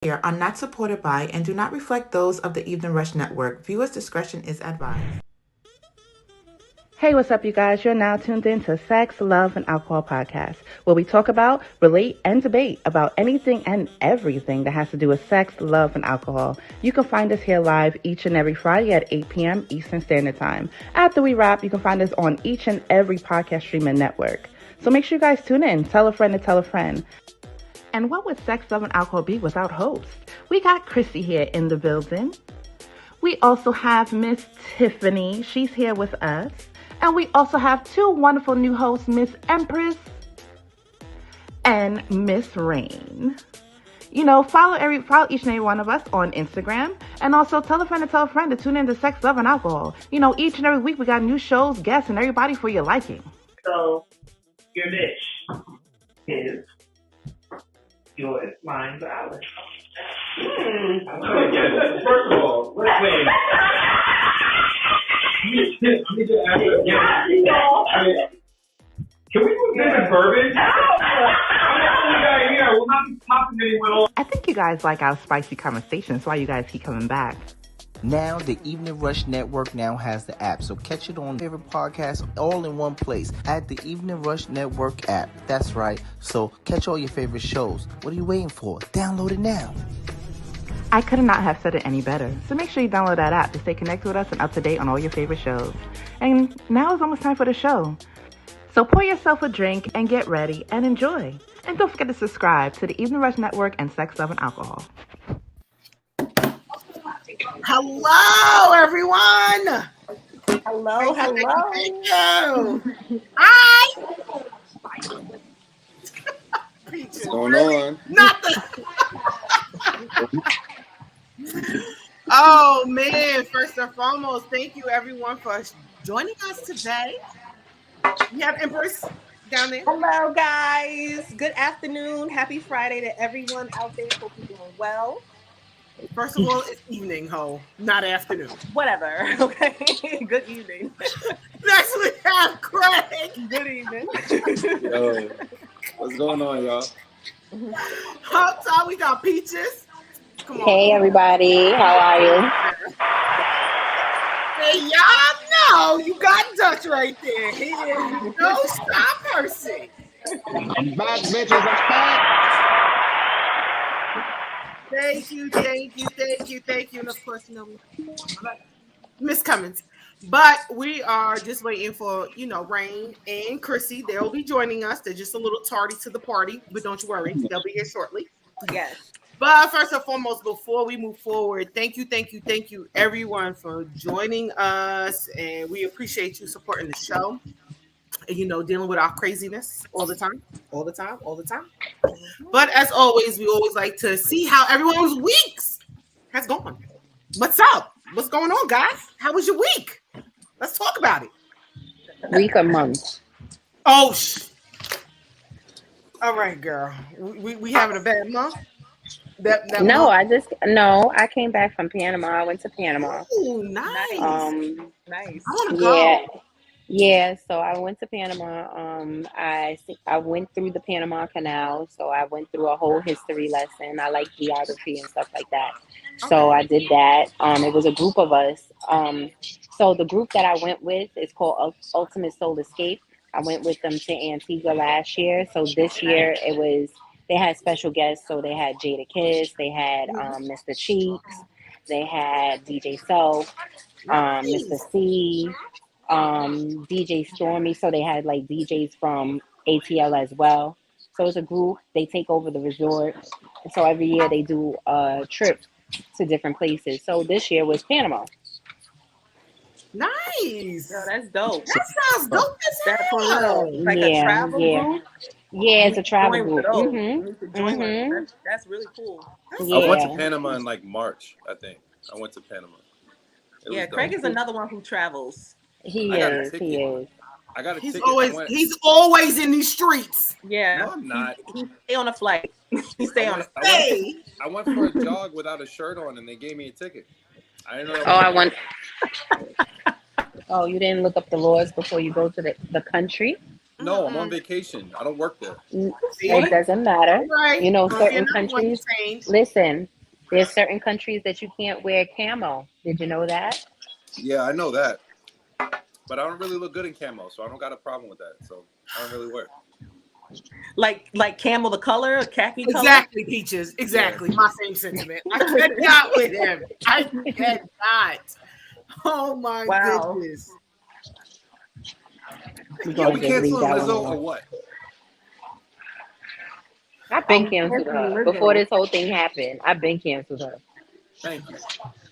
Here are not supported by and do not reflect those of the Evening Rush Network. Viewers' discretion is advised. Hey, what's up, you guys? You're now tuned in to Sex, Love, and Alcohol Podcast, where we talk about, relate, and debate about anything and everything that has to do with sex, love, and alcohol. You can find us here live each and every Friday at 8 p.m. Eastern Standard Time. After we wrap, you can find us on each and every podcast streaming network. So make sure you guys tune in. Tell a friend to tell a friend. And what would Sex, Love, and Alcohol be without hosts? We got Chrissy here in the building. We also have Miss Tiffany. She's here with us. And we also have two wonderful new hosts, Miss Empress and Miss Rain. You know, follow each and every one of us on Instagram. And also tell a friend to tune in to Sex, Love, and Alcohol. You know, each and every week we got new shows, guests, and everybody for your liking. So, your niche is your lines of hours. I'm trying to get it. First of all, wait. I need to ask you again. Can we do this in bourbon? I'm the only guy here. I will not be popping anyone off. I think you guys like our spicy conversations. That's why you guys keep coming back. Now, the Evening Rush Network now has the app, so catch it on favorite podcasts all in one place at the Evening Rush Network app. That's right. So catch all your favorite shows. What are you waiting for? Download it now. I could not have said it any better. So make sure you download that app to stay connected with us and up to date on all your favorite shows. And now is almost time for the show. So pour yourself a drink and get ready and enjoy. And don't forget to subscribe to the Evening Rush Network and Sex, Love, and Alcohol. Hello, everyone. Hello. Thank you. Hi. What's going on? Nothing. Oh man! First and foremost, thank you everyone for joining us today. We have Empress down there. Hello, guys. Good afternoon. Happy Friday to everyone out there. Hope you're doing well. First of all, it's evening, ho, not afternoon. Whatever. Okay. Good evening. Next we have Craig. Good evening. Yo, what's going on, y'all? Up top, we got Peaches. Come on. Hey everybody, how are you? Hey, y'all know you got Dutch right there. He is no stop person. I'm back, bitches. I'm back. Thank you. And of course, you know, Miss Cummins. But we are just waiting for, Rain and Chrissy. They'll be joining us. They're just a little tardy to the party, but don't you worry. They'll be here shortly. Yes. But first and foremost, before we move forward, thank you, everyone, for joining us. And we appreciate you supporting the show. And, dealing with our craziness all the time. But as always, we always like to see how everyone's weeks has gone. What's up? What's going on, guys? How was your week? Let's talk about it. Week or month? Oh, all right, girl. We having a bad month? I came back from Panama. I went to Panama. Oh, nice. Nice. I want to go. Yeah. So I went to Panama. I went through the Panama Canal. So I went through a whole history lesson. I like geography and stuff like that. So I did that. It was a group of us. So the group that I went with is called Ultimate Soul Escape. I went with them to Antigua last year. So this year they had special guests. So they had Jada Kiss, they had Mr. Cheeks, they had DJ Self, Mr. C, DJ Stormy. So they had like DJs from ATL as well. So it's a group. They take over the resort. So every year they do a trip to different places. So this year was Panama. Nice. Yo, that's dope. That sounds dope as hell. Like a travel group. Yeah, it's a travel group. That's really cool. Yeah. I went to Panama in like March, I think. I went to Panama. Yeah, Craig is another one who travels. He is. I got a ticket. He's always in these streets. Yeah. No, I'm not. He stay on a flight. Hey. I went for a jog without a shirt on, and they gave me a ticket. I didn't know. I went. Oh, you didn't look up the laws before you go to the country? No, I'm on vacation. I don't work there. It doesn't matter. Right. You know, Don't be certain another one countries. change. Listen, there's certain countries that you can't wear camo. Did you know that? Yeah, I know that. But I don't really look good in camo, so I don't got a problem with that. So I don't really wear it. Like camel the color, khaki color. Exactly, Peaches. Exactly. Yeah. My same sentiment. I cannot with him. I cannot. Oh my Wow. goodness. We're Yo, gonna we just leave canceling that one Lizzo or alone. what? I've been I'm canceled canceling her Lizzo. before this whole thing happened. I've been canceled her. Thank you.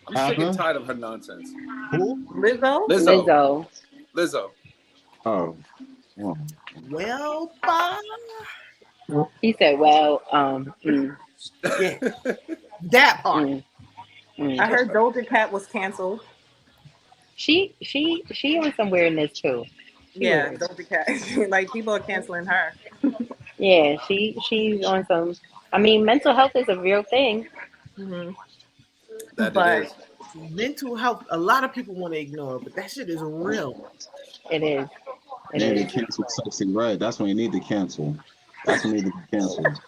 I'm sick and tired of her nonsense. Who? Lizzo. Lizzo. Lizzo. Lizzo. Oh. Well, Well, bye. He said, "Well, Yeah, that part. mm. I heard Doja Cat was canceled. She on some weirdness too. Yeah, Weird. Doja Cat. Like people are canceling her. Yeah, she's on some. I mean, mental health is a real thing. Mm-hmm. That But it is. Mental health, a lot of people want to ignore it, but that shit is real. It is. It they need is. to cancel Sexy Red. That's when you need to cancel. That's when you need to be canceled.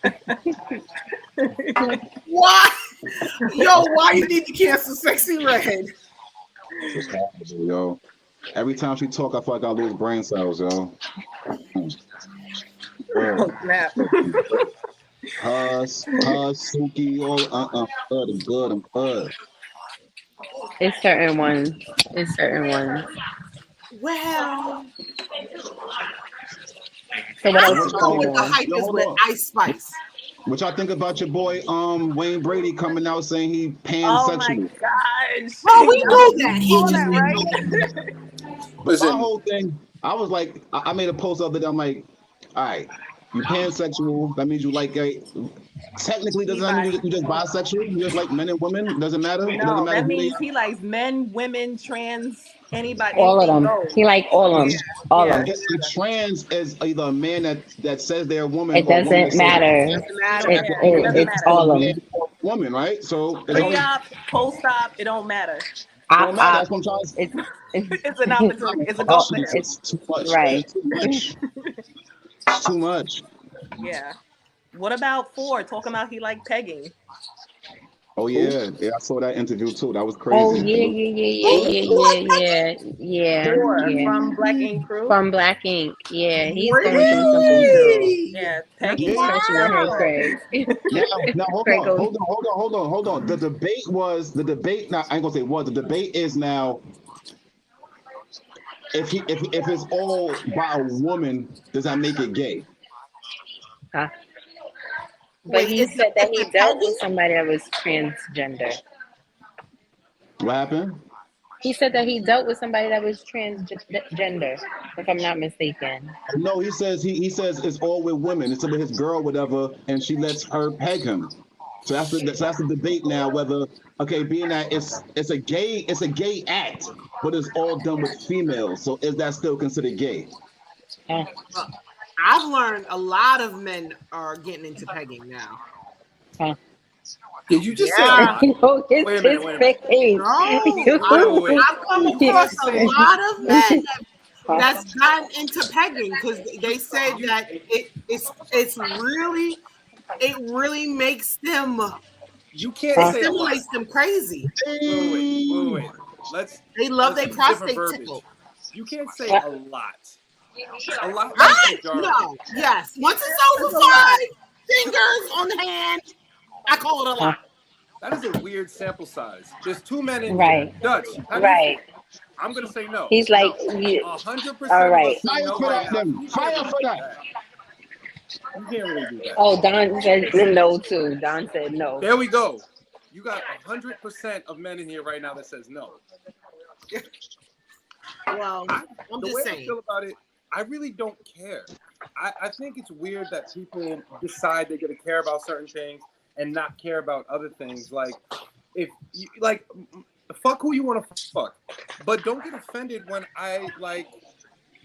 Why? Yo, why you need to cancel Sexy Red? Just horrible, yo. Every time she talk, I feel like I lose brain cells, yo. oh snap. Suki, all I'm good, I'm good. It's certain ones. It's certain ones. Well, So what I else don't is know going what the on? hype Yo, is hold with on. Ice Spice. What y'all think about your boy Wayne Brady coming out saying he Oh my pansexual? gosh. Oh, we know that. He All just that, didn't right? know. But Listen. my whole thing, I was like, I made a post the other day. I'm like, all right, you pansexual. That means you like gay. Technically, doesn't that mean you just bisexual? You just like men and women? Doesn't matter. It doesn't No, matter that who they means are. he likes men, women, trans, anybody, All of anything them. goes. He like all of them. All of them. A trans is either a man that says they're a woman It or a woman that doesn't says matter. Doesn't matter. It doesn't It's matter. all of them. woman, right? So it's only Pre-op, post-op, it don't matter. don't matter. That's what I'm trying to say. It's an opportunity. It's a Oh, go for him. It's too much. right. It's too much. It's too much. Yeah. What about Ford talking about he like pegging? Oh yeah, I saw that interview too. That was Oh crazy. yeah. Ford from Black Ink Crew. From Black Ink. Yeah, he's going through something too. Really? Yeah, Not pegging. scratching your head, Wow. Craig. Now Craig goes, hold on. The debate. Now I ain't gonna say was. The debate is now if it's all by a woman, does that make it gay? huh? But Wait, he is said that it he dealt with somebody that was transgender. What happened? He said that he dealt with somebody that was transgender, if I'm not mistaken. No, he says it's all with women. It's with his girl, whatever, and she lets her peg him. So that's the debate now. Whether being that it's a gay act, but it's all done with females. So is that still considered gay? I've learned a lot of men are getting into pegging now. Did you just say a lot? No, Wait a minute. No, I've come across a lot of men that's gotten into pegging because they say that it really makes them. You can't It say a lot. stimulates them crazy. Wait. They love their use different prostate verbiage. tickle. You can't say a lot. A lot. No, yes. Once it's over 5 fingers on the hand, I call it a lot. That is a weird sample size. There's 2 men in Right. here. Dutch. Right. I'm gonna say no. He's like, 100%. all right. Fire for that, then. Fire for that. You can't really do that. Oh, Don said no too. Don said no. There we go. You got 100% of men in here right now that says no. Well, I'm the just way saying. I feel about it, I really don't care. I think it's weird that people decide they're gonna care about certain things and not care about other things. Like, if you like, fuck who you want to fuck, but don't get offended when I like.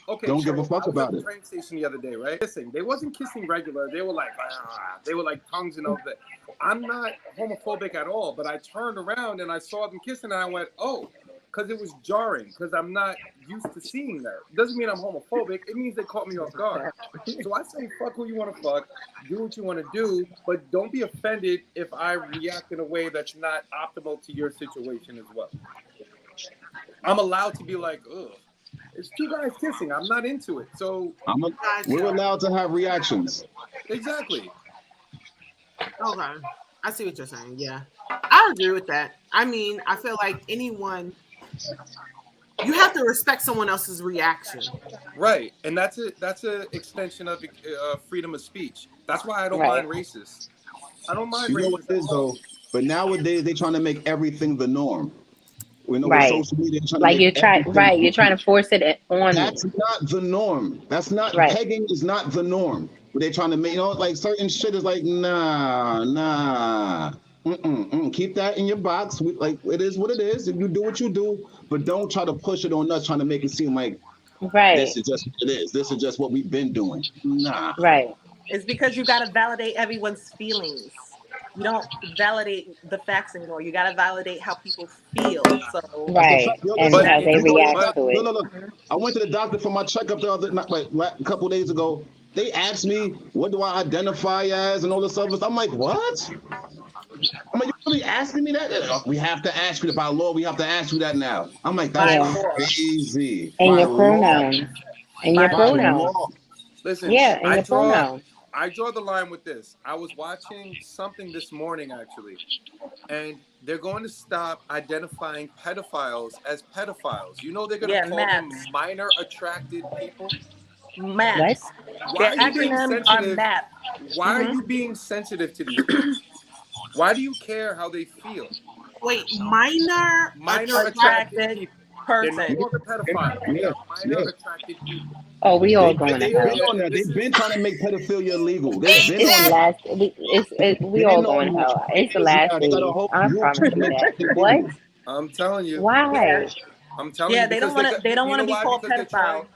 Okay, Don't give a fuck I was about at the it. train station the other day, right? Listen, they wasn't kissing regular. They were like, they were like tongues and all that. I'm not homophobic at all, but I turned around and I saw them kissing, and I went, oh, because it was jarring, because I'm not used to seeing that. It doesn't mean I'm homophobic. It means they caught me off guard. So I say, fuck who you want to fuck, do what you want to do, but don't be offended if I react in a way that's not optimal to your situation as well. I'm allowed to be like, ugh, it's two guys kissing. I'm not into it. So we're allowed to have reactions. Exactly. Okay. I see what you're saying. Yeah. I agree with that. I mean, I feel like anyone, you have to respect someone else's reaction. Right. And that's a extension of freedom of speech. That's why I don't mind racists. I don't mind You know racists. what it is, though? But nowadays, they're trying to make everything the norm. We know Right. with social media, they're trying Like to make you're trying to force it on That's me. not the norm. That's not, pegging is not the norm. But they're trying to make, like certain shit is like, nah. Keep that in your box. Like, it is what it is. If you do what you do, but don't try to push it on us, trying to make it seem like this is just what it is. This is just what we've been doing. Nah. Right. It's because you got to validate everyone's feelings. You don't validate the facts anymore. You got to validate how people feel. So right, and how they react to it. Look. I went to the doctor for my checkup the other night, like a couple of days ago. They asked me, what do I identify as and all this other stuff. I'm like, what? I'm like, you really asking me that? We have to ask you by law. We have to ask you that now. I'm like, that's crazy. And your pronouns. And your pronouns. Listen, yeah, and your pronouns. I draw the line with this. I was watching something this morning, actually, and they're going to stop identifying pedophiles as pedophiles. You know they're going to call them minor attracted people? MAPS. Why are you being sensitive? Why are you being sensitive to these things? Why do you care how they feel? Wait, minor attracted people. Person. They're no pedophile. Minor attracted people. Oh, we all going to hell. They've been trying to make pedophilia illegal. We all going to hell. It's the last day. I promise you that. What? I'm telling you. Why? I'm telling you. Yeah, they don't want to. They don't want to be called pedophile.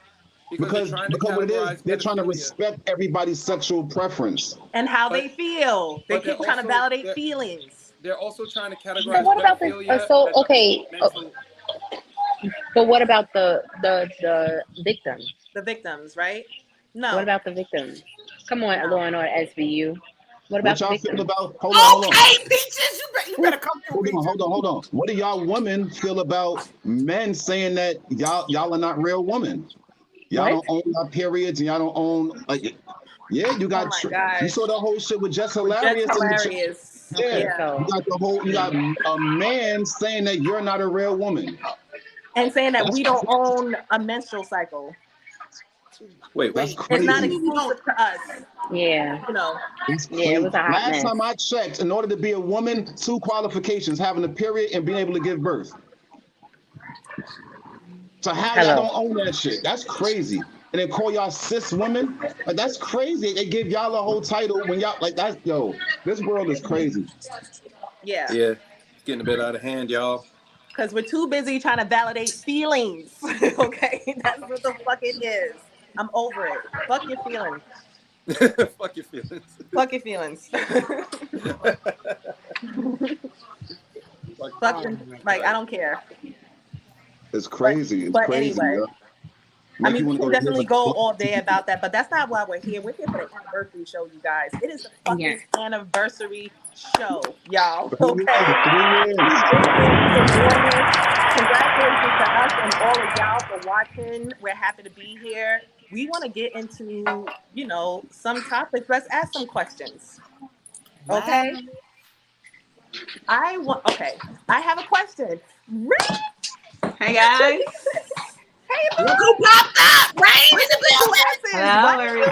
Because what it is, they're trying to respect everybody's sexual preference and how they feel. They keep trying to validate feelings. They're also trying to categorize. But what about this? But what about the victims? The victims, right? No. What about the victims? Come on, Law and Order SVU. What about the victims? Hold on. Peaches, you better come through. Hold on. What do y'all women feel about men saying that y'all are not real women? Y'all don't own your periods, and y'all don't own yeah. You got you saw the whole shit with Just Hilarious. Yeah. You got a man saying that you're not a real woman. And saying that we don't own a menstrual cycle. Wait, that's crazy. It's not exclusive to us. Yeah. You know. Yeah, it was a hot Last mess. time I checked, in order to be a woman, 2 qualifications: having a period and being able to give birth. So how y'all don't own that shit? That's crazy. And then call y'all cis women? Like, that's crazy. They give y'all a whole title when y'all this world is crazy. Yeah. Yeah. It's getting a bit out of hand, y'all. Because we're too busy trying to validate feelings. Okay? That's what the fuck it is. I'm over it. Fuck your feelings. Fuck your feelings. Fuck your feelings. Fuck them. Like, I don't care. It's crazy. It's crazy. Anyway. I mean, we can definitely go all day about that, but that's not why we're here. We're here for the anniversary show, you guys. It is the fucking anniversary show, y'all. Okay. Congratulations to us and all of y'all for watching. We're happy to be here. We want to get into, some topics. Let's ask some questions. Okay. I have a question. Hey guys. Hey, look who popped up! Rain in the building. Hello, everyone.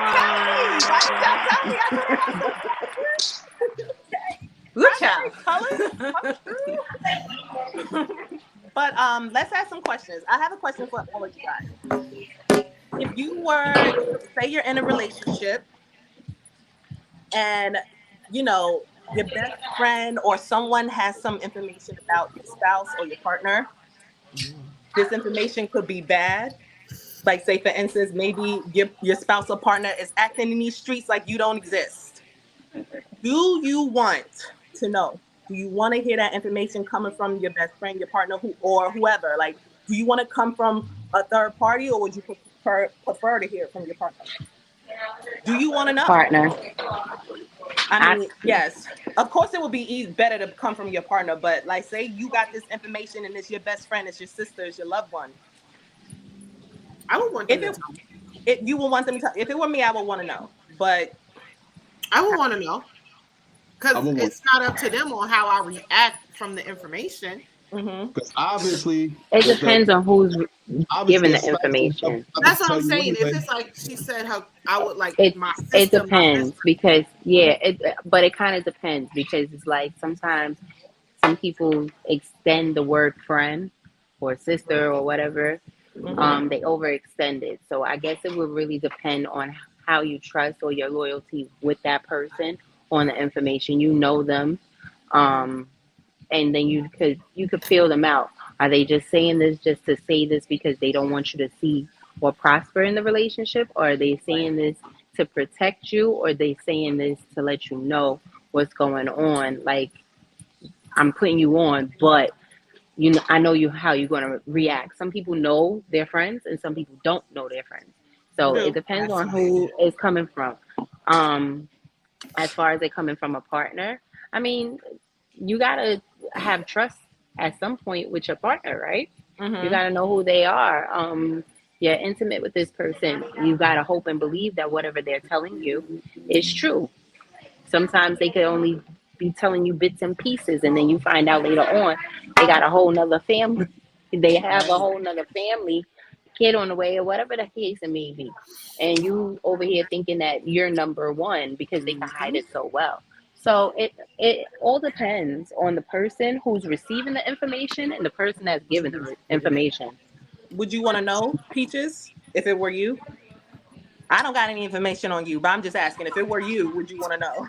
But let's ask some questions. I have a question for all of you guys. If you were, say you're in a relationship and, your best friend or someone has some information about your spouse or your partner, this information could be bad. Like, say, for instance, maybe your spouse or partner is acting in these streets like you don't exist. Do you want to know Do you want to hear that information coming from your best friend, your partner, or whoever? Like, do you want to come from a third party, or would you prefer to hear it from your partner? Do you want to know? Partner. I mean, yes. Of course, it would be better to come from your partner, but like, say you got this information and it's your best friend, it's your sister, it's your loved one. I would want them to tell me. You will want them to. If it were me, I would want to know. But I would want to know because it's not up to them on how I react from the information. Because obviously, it depends on who's giving the information. That's what I'm saying. If it's like she said, how I would like my sister. It depends because but it kind of depends because it's like sometimes some people extend the word friend or sister or whatever. They overextend it. So I guess it would really depend on how you trust or your loyalty with that person on the information. You know them. And then you could feel them out. Are they just saying this just to say this because they don't want you to see or prosper in the relationship? Or are they saying this to protect you? Or are they saying this to let you know what's going on? Like, I'm putting you on, but I know how you're going to react. Some people know their friends and some people don't know their friends. So it depends on who it's coming from. As far as it coming from a partner, I mean, you got to have trust at some point with your partner, right? You got to know who they are. You're intimate with this person. You got to hope and believe that whatever they're telling you is true. Sometimes they could only be telling you bits and pieces, and then you find out later on they got a whole nother family. They have a whole nother family, kid on the way, or whatever the case it may be. And you over here thinking that you're number one because they can hide it so well. So it all depends on the person who's receiving the information and the person that's giving the information. Would you want to know, Peaches, if it were you? I don't got any information on you, but I'm just asking. If it were you, would you want to know?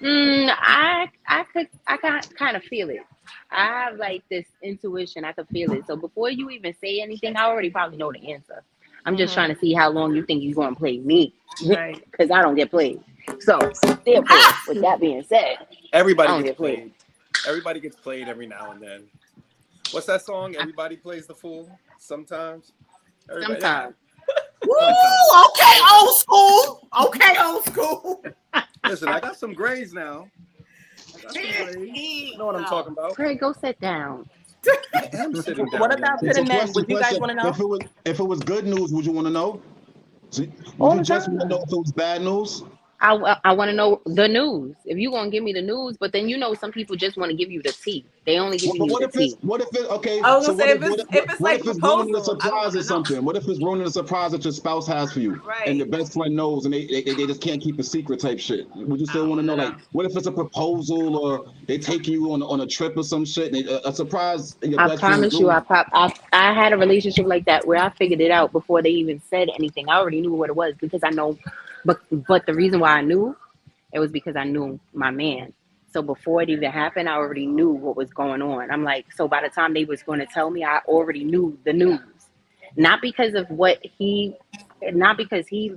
I can kind of feel it. I have like this intuition. I could feel it. So before you even say anything, I already probably know the answer. I'm just trying to see how long you think you're going to play me, because I don't get played. So therefore, with that being said, everybody gets played. Everybody gets played every now and then. What's that song? Everybody plays the fool sometimes. Sometimes. Woo! Okay, old school. Okay, old school. Listen, I got some grades now. You know what I'm talking about. Trey, go sit down. I am sitting down. What about to the men? Would you guys want to know? If it was good news, would you want to know? Would you just want to know if it was bad news? I want to know the news. If you're going to give me the news, but then some people just want to give you the tea. They only give you the tea. What if it, okay, I was so gonna say, what if it's ruining a surprise or something? What if it's ruining a surprise that your spouse has for you? Right. And your best friend knows and they just can't keep a secret type shit? Would you still want to know, like, what if it's a proposal or they take you on a trip or some shit, and a surprise? And your I best friend promise you, I had a relationship like that where I figured it out before they even said anything. I already knew what it was because I know, but the reason why I knew, it was because I knew my man. So before it even happened, I already knew what was going on. I'm like, so by the time they was going to tell me, I already knew the news. Not because he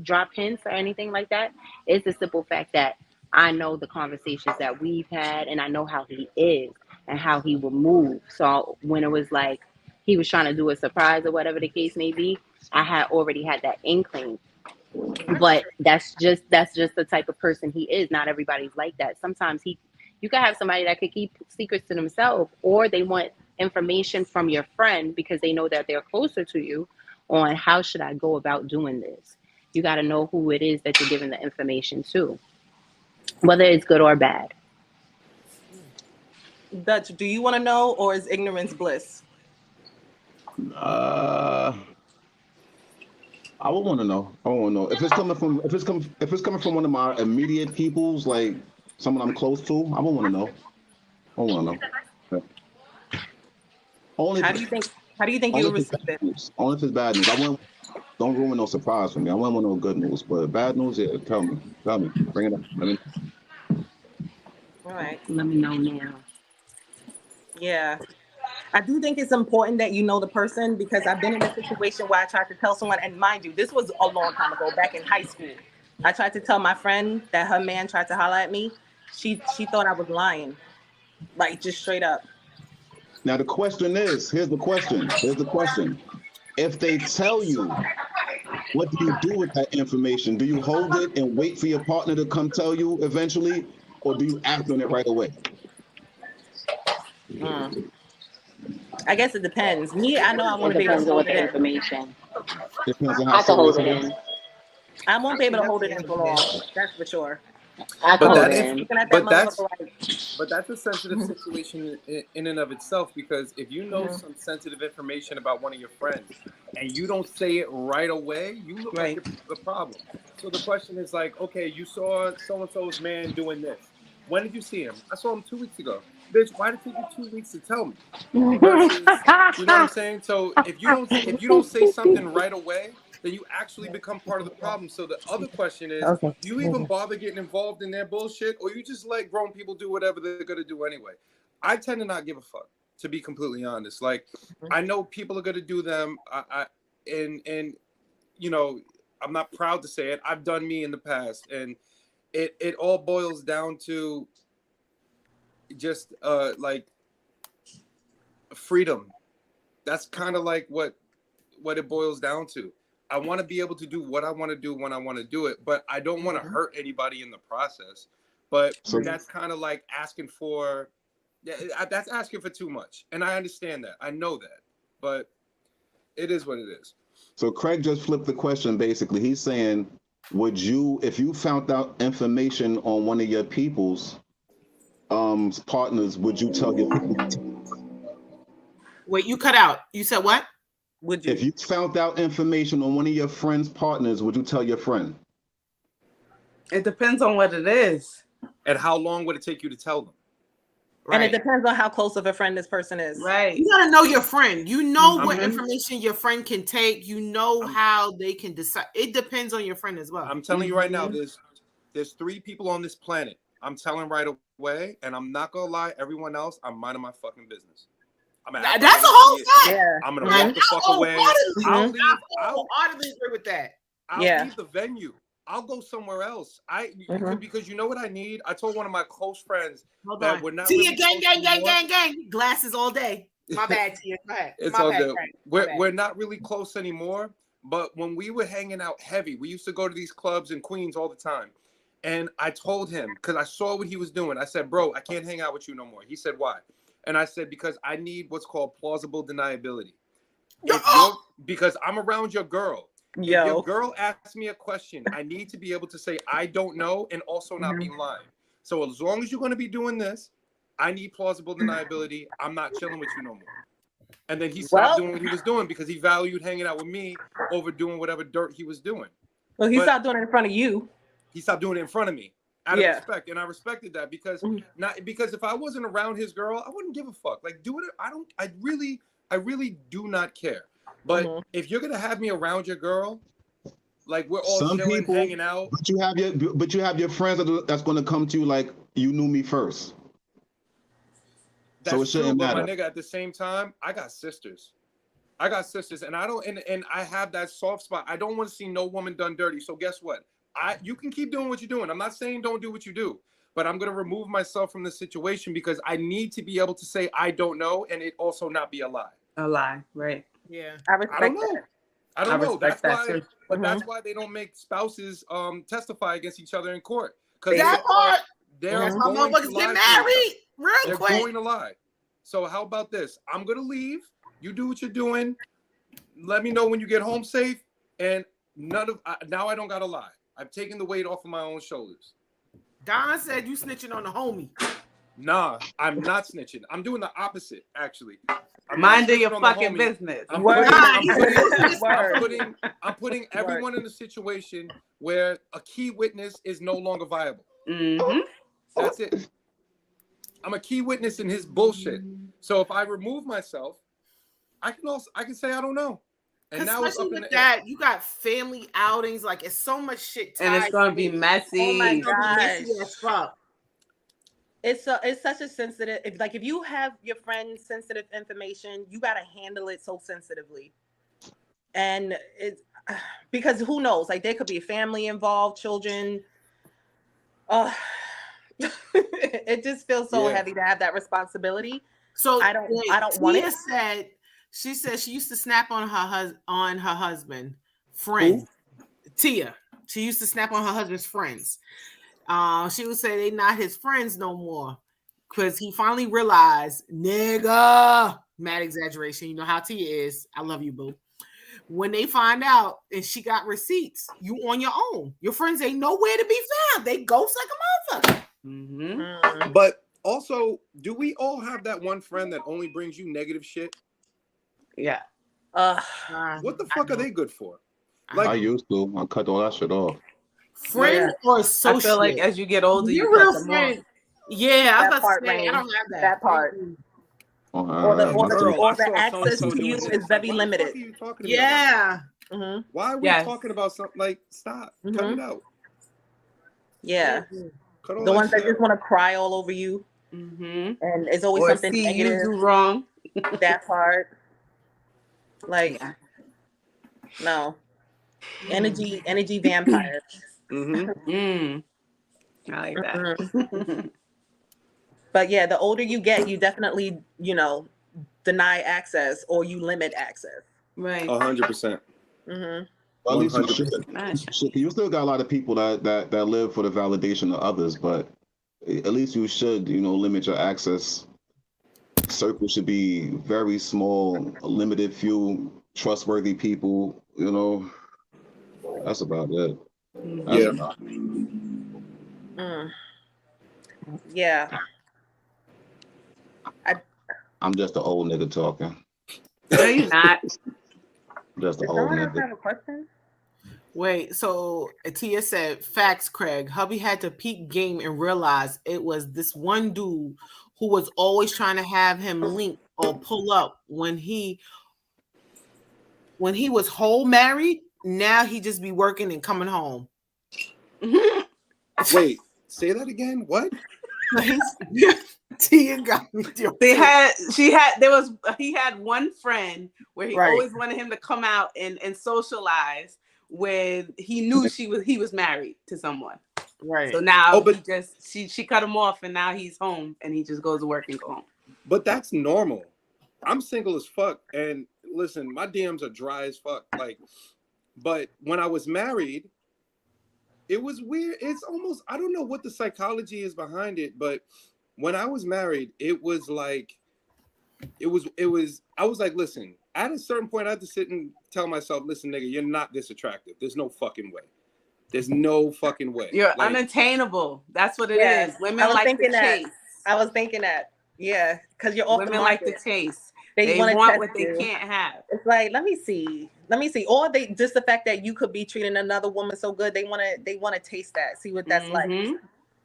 dropped hints or anything like that. It's the simple fact that I know the conversations that we've had and I know how he is and how he will move. So when it was like he was trying to do a surprise or whatever the case may be, I had already had that inkling. But that's just the type of person he is. Not everybody's like that. Sometimes you can have somebody that could keep secrets to themselves, or they want information from your friend because they know that they're closer to you on how should I go about doing this. You got to know who it is that you're giving the information to, whether it's good or bad. Dutch, do you want to know, or is ignorance bliss? I would want to know. If it's coming from one of my immediate peoples, like someone I'm close to, I would want to know. I want to know. How do you think you would receive it? Only if it's bad news. Don't ruin no surprise for me. I wouldn't want no good news, but bad news, yeah, tell me, bring it up. All right. Let me know now. Yeah. I do think it's important that you know the person, because I've been in a situation where I tried to tell someone, and mind you, this was a long time ago, back in high school. I tried to tell my friend that her man tried to holler at me. She thought I was lying. Like just straight up. Now the question is, here's the question. If they tell you, what do you do with that information? Do you hold it and wait for your partner to come tell you eventually, or do you act on it right away? I guess it depends. Me, I know I want It to be able depends to on hold what it the in. information. Depends on how I can hold serious it it is. in. I won't be able to hold it in for long. That's for sure. I can But hold that's it in. Looking at that but that's motherfucker like, but that's a sensitive situation in and of itself, because if you know Mhm. some sensitive information about one of your friends and you don't say it right away, you look like Right. the problem. So the question is like, okay, you saw so and so's man doing this. When did you see him? I saw him 2 weeks ago. Bitch, why did it take you 2 weeks to tell me? Versus, you know what I'm saying? So if you don't say something right away, then you actually become part of the problem. So the other question is, Okay. do you even bother getting involved in their bullshit, or you just let grown people do whatever they're gonna do anyway? I tend to not give a fuck, to be completely honest. Like, I know people are gonna do them. And you know, I'm not proud to say it. I've done me in the past, and it all boils down to just like freedom. That's kind of like what it boils down to. I want to be able to do what I want to do when I want to do it, but I don't want to hurt anybody in the process. But that's kind of like asking for, that's asking for too much. And I understand that. I know that. But it is what it is. So Craig just flipped the question. Basically, he's saying, would you, if you found out information on one of your people's partners, would you tell your people? Wait, you cut out. You said what? Would you? If you found out information on one of your friend's partners, would you tell your friend? It depends on what it is. And how long would it take you to tell them? And it depends on how close of a friend this person is. Right. You gotta know your friend. You know what information your friend can take. You know how they can decide. It depends on your friend as well. I'm telling you right now, there's 3 people on this planet. I'm telling right away, and I'm not gonna lie. Everyone else, I'm minding my fucking business. That's a whole fact. I'm gonna walk the fuck away. I'll leave. I'll agree with that. I'll leave the venue. I'll go somewhere else. Because you know what I need? I told one of my close friends that we're not Tia, gang. Glasses all day. My bad, Tia. Go ahead. It's all good. We're not really close anymore. But when we were hanging out heavy, we used to go to these clubs in Queens all the time. And I told him, because I saw what he was doing. I said, bro, I can't hang out with you no more. He said, why? And I said, because I need what's called plausible deniability. Because I'm around your girl. If your girl asks me a question, I need to be able to say I don't know and also not be lying. So as long as you're going to be doing this, I need plausible deniability. I'm not chilling with you no more. And then he stopped doing what he was doing because he valued hanging out with me over doing whatever dirt he was doing. Well, he stopped doing it in front of you. He stopped doing it in front of me out of respect, and I respected that because if I wasn't around his girl, I wouldn't give a fuck. Like, do it. I really do not care. But if you're gonna have me around your girl, like we're all chilling, hanging out. But you have your friends that's gonna come to you like, you knew me first. That's so it shouldn't true, matter. But my nigga, at the same time, I got sisters, and I don't, and I have that soft spot. I don't want to see no woman done dirty. So guess what? You can keep doing what you're doing. I'm not saying don't do what you do, but I'm gonna remove myself from the situation because I need to be able to say I don't know, and it also not be a lie. A lie, right? Yeah, I respect that. I don't know. That's why, too. but that's why they don't make spouses testify against each other in court. Because that part, they're my going motherfuckers to get lie married real quick. They're going to lie. So how about this? I'm gonna leave. You do what you're doing. Let me know when you get home safe. And now I don't gotta lie. I've taken the weight off of my own shoulders. Don said you snitching on the homie. Nah, I'm not snitching. I'm doing the opposite, actually. Mind your fucking business. I'm putting everyone in a situation where a key witness is no longer viable. That's it. I'm a key witness in his bullshit. So if I remove myself, I can say I don't know. And now it's up in the air. You got family outings, like it's so much shit tied, and it's gonna be messy. Oh my gosh. Messy as fuck. It's such a sensitive. If you have your friend's sensitive information, you gotta handle it so sensitively. And it's because who knows? Like there could be a family involved, children. It just feels so heavy to have that responsibility. So I don't want it. She said she used to snap on her husband friends. Tia. She used to snap on her husband's friends. She would say they not his friends no more because he finally realized, nigga, mad exaggeration. You know how Tia is. I love you, boo. When they find out and she got receipts, you on your own. Your friends ain't nowhere to be found. They ghost like a motherfucker. Mm-hmm. But also, do we all have that one friend that only brings you negative shit? Yeah. What the fuck are they good for? Like, I used to. I cut all that shit off. Friends or associate? I feel like as you get older, you real cut them friend. off. Yeah, I was That about part, to say, I Rain. don't have that. That part. Oh, Or the saw access so-and-so to you doing is this. very Why the limited. fuck are you talking to me Yeah. Mm-hmm. Why are we talking about something like stop? Cut it out. Yeah. Cut all The ones that shit just out. want to cry all over you. Mm-hmm. And it's always Or something see negative. you do wrong. That part. Like, no. Energy vampires. Mm. I like that. But yeah, the older you get, you definitely, deny access or you limit access. Right. 100%. Mm-hmm. At least you should. You still got a lot of people that live for the validation of others, but at least you should, limit your access. Circle should be very small, a limited few trustworthy people. That's about it. That's about it. Yeah. I'm just an old nigga talking. No, you're not. Just an Does old someone else nigga. have a question? Wait, so Tia said, facts, Craig. Hubby had to peak game and realize it was this one dude who was always trying to have him link or pull up when he was whole married. Now he just be working and coming home. Wait, say that again. What? Tia got me. He had one friend where he always wanted him to come out and socialize when he knew he was married to someone. Right. So now she cut him off and now he's home and he just goes to work and go home. But that's normal. I'm single as fuck, and listen, my DMs are dry as fuck. But when I was married, it was weird. It's almost, I don't know what the psychology is behind it, but when I was married, it was like, I was like, listen, at a certain point, I had to sit and tell myself, listen, nigga, you're not this attractive. There's no fucking way. There's no fucking way. You're unattainable. That's what it is. Women like to chase. I was thinking that. Yeah, because you're off the market. Like to chase. They want what you. They can't have. It's like, let me see. Or they just the fact that you could be treating another woman so good, they want to taste that, see what that's like.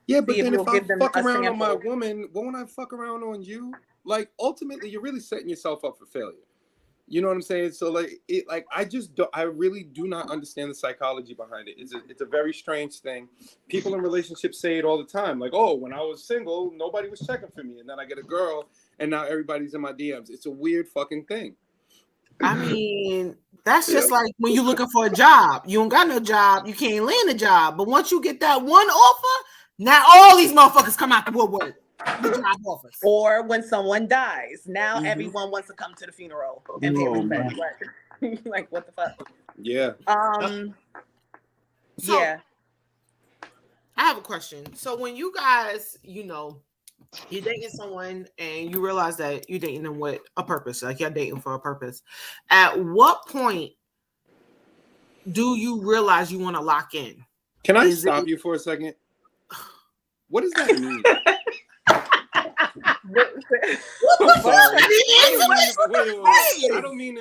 Yeah, but then if I fuck around on my woman, won't I fuck around on you? Like, ultimately, you're really setting yourself up for failure. You know what I'm saying? So I really do not understand the psychology behind it. It's a very strange thing. People in relationships say it all the time. Like, oh, when I was single, nobody was checking for me. And then I get a girl and now everybody's in my DMs. It's a weird fucking thing. I mean, that's just like when you're looking for a job. You don't got no job. You can't land a job. But once you get that one offer, now all these motherfuckers come out the woodwork. The job offers. Or when someone dies, now everyone wants to come to the funeral and pay respect. Like, what the fuck? Yeah. Yeah. I have a question. So when you guys, you're dating someone and you realize that you're dating them with a purpose, like you're dating for a purpose. At what point do you realize you want to lock in? Can I stop you for a second? What does that mean? I'm sorry. I don't mean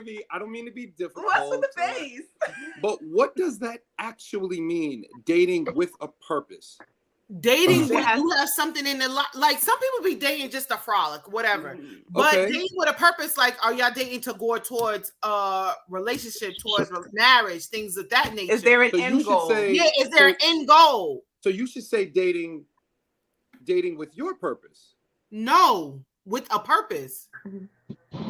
to be difficult. What's with the face? But what does that actually mean? Dating with a purpose. Dating when you have something in the like some people be dating just a frolic, whatever. But dating with a purpose, like are y'all dating to go towards relationship, towards marriage, things of that nature? Is there an end goal? Is there an end goal? So you should say dating with your purpose. No, with a purpose.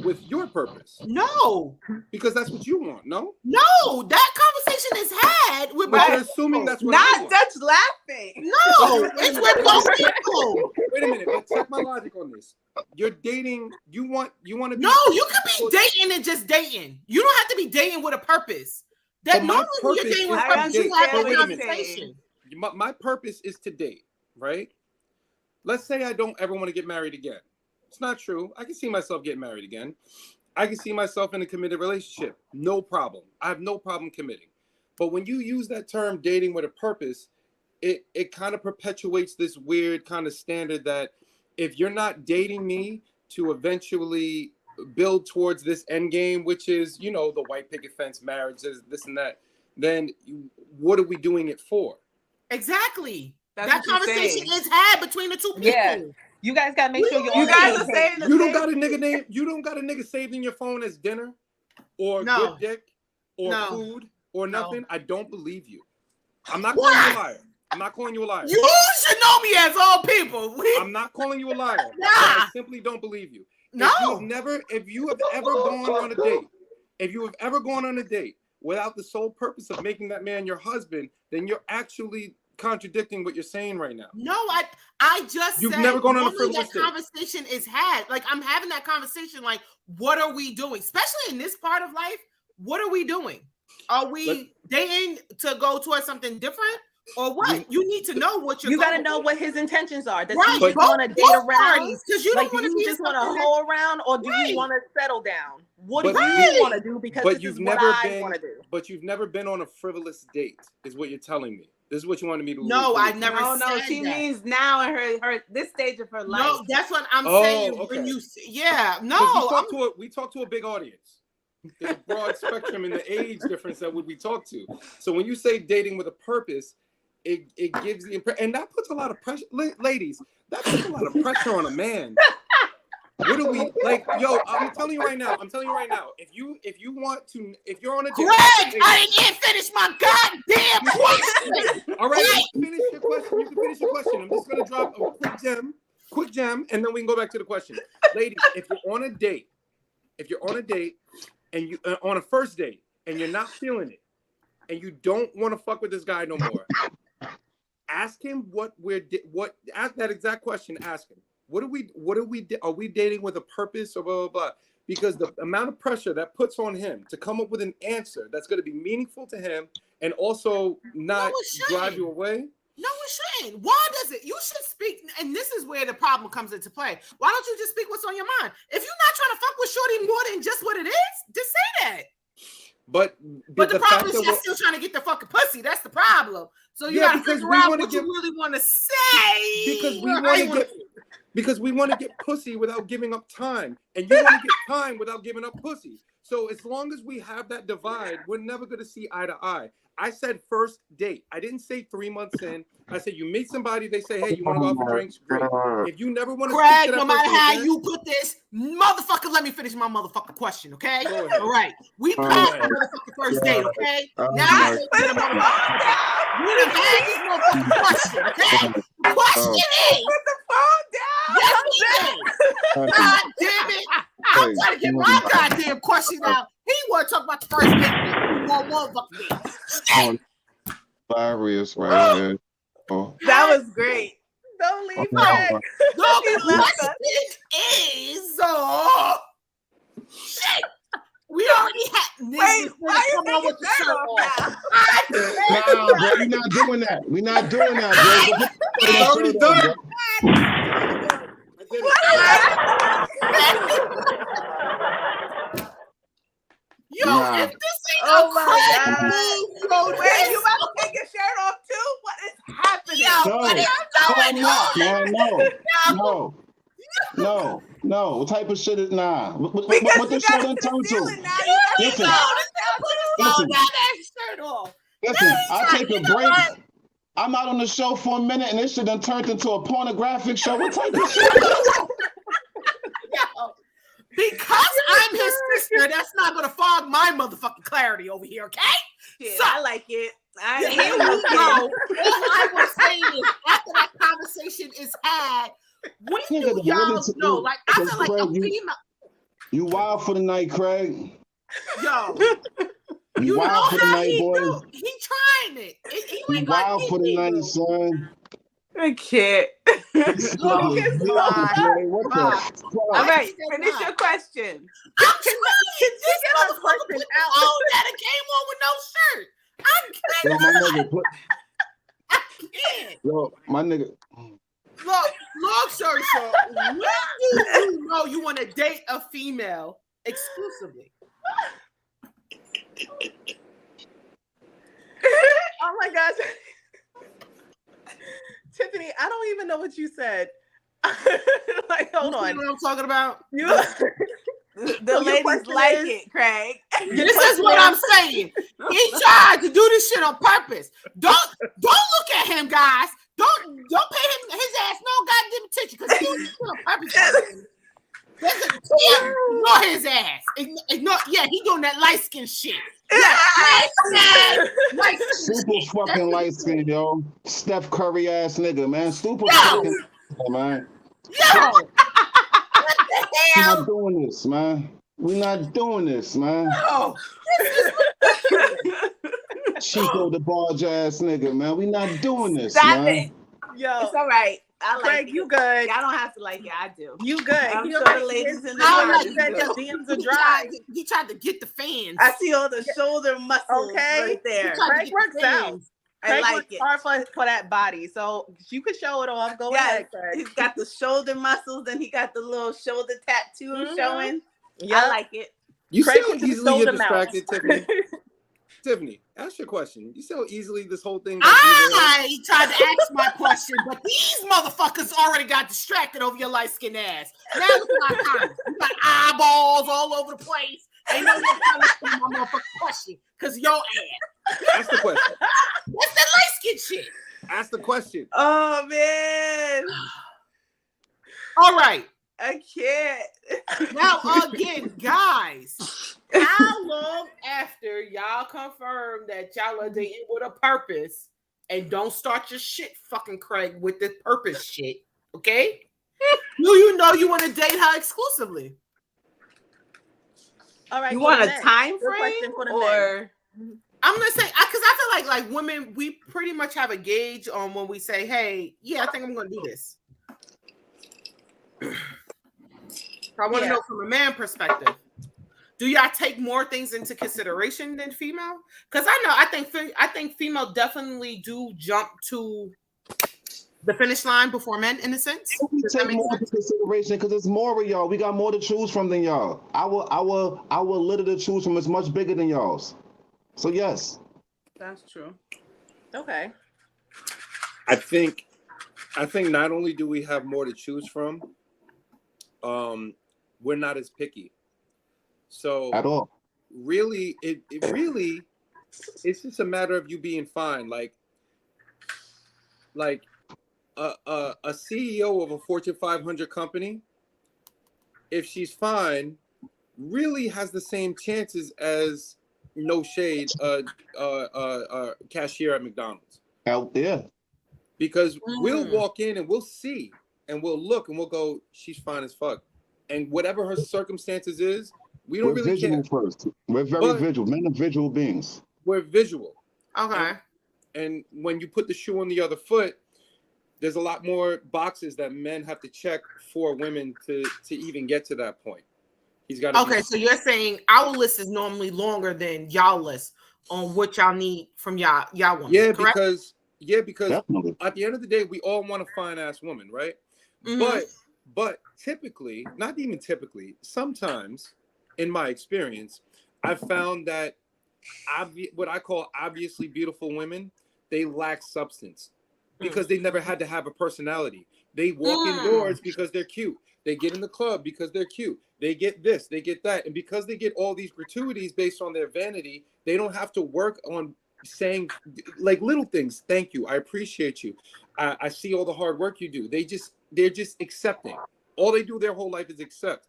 With your purpose. No. Because that's what you want, no? No, that conversation conversation is had with But both you're assuming that's what Not Dutch laughing. No, it's with both people. Wait a minute, but check my logic on this. You're dating. You want to. No, you could be dating and just dating. You don't have to be dating with a purpose. That normally when you're dating with a purpose, you have a conversation. My purpose is to date, right? Let's say I don't ever want to get married again. It's not true. I can see myself getting married again. I can see myself in a committed relationship. No problem. I have no problem committing. But when you use that term dating with a purpose, it kind of perpetuates this weird kind of standard that if you're not dating me to eventually build towards this end game, which is, you know, the white picket fence marriages, this and that, then what are we doing it for? Exactly. That conversation is had between the two people. Yeah. You guys gotta make sure you guys are saying you don't got a nigga name. You don't got a nigga saved in your phone as dinner, or good dick, or food, or nothing. No. I don't believe you. I'm not calling you a liar. I'm not calling you a liar. You should know me as all people. I'm not calling you a liar. Nah. I simply don't believe you. No. If you have ever gone on a date, without the sole purpose of making that man your husband, then you're actually contradicting what you're saying right now. No, I just You've said never gone on a frivolous that conversation is had. Like, I'm having that conversation. Like, what are we doing? Especially in this part of life, what are we doing? Are we dating to go towards something different? Or what? You need to know what you got to know what his intentions are. Does right. he just want to date around? Because you like, don't do you just want to hoe around, or do you want to settle down? What do you want to do? Because this is what I want to do. But you've never been on a frivolous date, is what you're telling me. This is what you wanted me to believe. No, I never said no, she that. means now in her this stage of her life. No, that's what I'm saying. Okay. When you, no, we talk to a big audience. There's a broad spectrum in the age difference that we talk to. So when you say dating with a purpose, it gives the impression, and that puts a lot of pressure, ladies. That puts a lot of pressure on a man. What do we like? Yo, I'm telling you right now. If you're on a date, Greg, I didn't finish my goddamn question. All right, finish your question. You can finish your question. I'm just gonna drop a quick gem, and then we can go back to the question. Ladies, if you're on a date, and you on a first date, and you're not feeling it, and you don't want to fuck with this guy no more, ask him ask that exact question. Ask him, are we dating with a purpose or blah, blah, blah? Because the amount of pressure that puts on him to come up with an answer that's going to be meaningful to him and also not drive you away. No, it shouldn't. Why does it? You should speak, and this is where the problem comes into play. Why don't you just speak what's on your mind? If you're not trying to fuck with shorty more than just what it is, just say that. But the problem is you're still trying to get the fucking pussy. That's the problem. So you got to figure out what you really want to say. Because we want to get pussy without giving up time, and you want to get time without giving up pussy. So as long as we have that divide, we're never going to see eye to eye. I said first date. I didn't say 3 months in. I said you meet somebody, they say, hey, you want to go out for drinks? Great. If you never want to Craig, no matter how you put this, motherfucker, let me finish my motherfucking question, okay? All right. We passed the motherfucking first date, okay? Now we done had this motherfucking question, okay? The question is, put the phone down. Yes, we did. God damn it. I'm trying to get my goddamn question out. He want to talk about the first date. One motherfucking date. Hilarious right here. Oh. That was great. Don't leave Greg. The question is, shit. We already had. Wait, why you taking with the shirt off? No, bro, we're not doing that. We're not doing that, bro. It's already done. Yo, if this ain't a crack move, wait, you about to take your shirt off too? What is happening? Yo, what is going on? No. What type of shit is What this shirt done turned to? Listen, I take a break. I'm out on the show for a minute, and this shit done turned into a pornographic show. What type of shit? Because I'm his sister, that's not gonna fog my motherfucking clarity over here, okay? Yeah, so I like it. Here we go. All I was saying is, after that conversation is had, when do y'all know? Like, I feel like a female. You wild for the night, Craig. Yo. You know wild for the how night, he boy. do. He trying it. You You ain't gonna wild for the night, son. I can't. What the fuck? All right, finish your question. I'm trying. This motherfucker put the phone down and came on with no shirt. I Yo, my nigga, can't. Yo, my nigga. Look, long story short, when do you know you want to date a female exclusively? Oh my gosh. Tiffany, I don't even know what you said. Like, hold on. You know what I'm talking about? The ladies like it, Craig. This is what I'm saying. He tried to do this shit on purpose. Don't look at him, guys. Don't pay him his ass no goddamn attention because he's doing this shit on purpose. Ignore his ass. Ignore, yeah, he doing that light skin shit. Yeah, super fucking light skin, yo. Steph Curry ass nigga, man. Super fucking man. Yo, what the We're hell? not doing this, man. We're not doing this, man. Oh, Chico the barge ass nigga, man. We not doing this, Stop man. it. Yo, it's all right. I like Craig, it. you good. Y'all don't have to like it. I do. You good. I'm You sure know, the ladies in the like that audience your do. DMs are dry. He tried to get the fans. I see all the shoulder muscles right there. Craig works out. I like works it. hard for that body, so you can show it off. Go ahead, Craig. He's got the shoulder muscles, and he got the little shoulder tattoo showing. Yep. I like it. You Craig see how can do easily you're shoulder mounts. distracted, Tiffany? Tiffany, ask your question. You see how easily this whole thing I tried to ask my question, but these motherfuckers already got distracted over your light skinned ass. Now look at my comments. You got eyeballs all over the place. Ain't no one trying to listen to my motherfucking question because your ass. Ask the question. What's that light skin shit? Ask the question. Oh man. All right. I can't. Now again, guys, how long after y'all confirm that y'all are dating with a purpose and don't start your shit, fucking Craig, with this purpose shit? Okay? Do you know you want to date her exclusively? All right. You for want the a men. time Good frame question for the men. or? I'm gonna say because I feel like women, we pretty much have a gauge on when we say, "Hey, yeah, I think I'm gonna do this." I want to know from a man perspective. Do y'all take more things into consideration than female? Because I think female definitely do jump to the finish line before men in a sense. We take more into consideration because it's more of y'all. We got more to choose from than y'all. Our litter to choose from is much bigger than y'all's. So yes. That's true. Okay. I think not only do we have more to choose from, we're not as picky. So At all. Really, it really, it's just a matter of you being fine. Like a CEO of a Fortune 500 company, if she's fine, really has the same chances as no shade, cashier at McDonald's. Yeah. Because we'll walk in and we'll see and we'll look and we'll go, she's fine as fuck. And whatever her circumstances is, we don't really care. We're visual first. We're very visual. Men are visual beings. We're visual. Okay. And when you put the shoe on the other foot, there's a lot more boxes that men have to check for women to even get to that point. He's got. Okay, so you're saying our list is normally longer than y'all list on what y'all need from y'all women. Yeah, correct? because Definitely. at the end of the day, we all want a fine ass woman, right? Mhm. But typically, not even typically, sometimes, in my experience, I've found that what I call obviously beautiful women, they lack substance because they never had to have a personality. They walk indoors because they're cute. They get in the club because they're cute. They get this, they get that. And because they get all these gratuities based on their vanity, they don't have to work on saying like little things. Thank you. I appreciate you. I see all the hard work you do. They're just accepting. All they do their whole life is accept.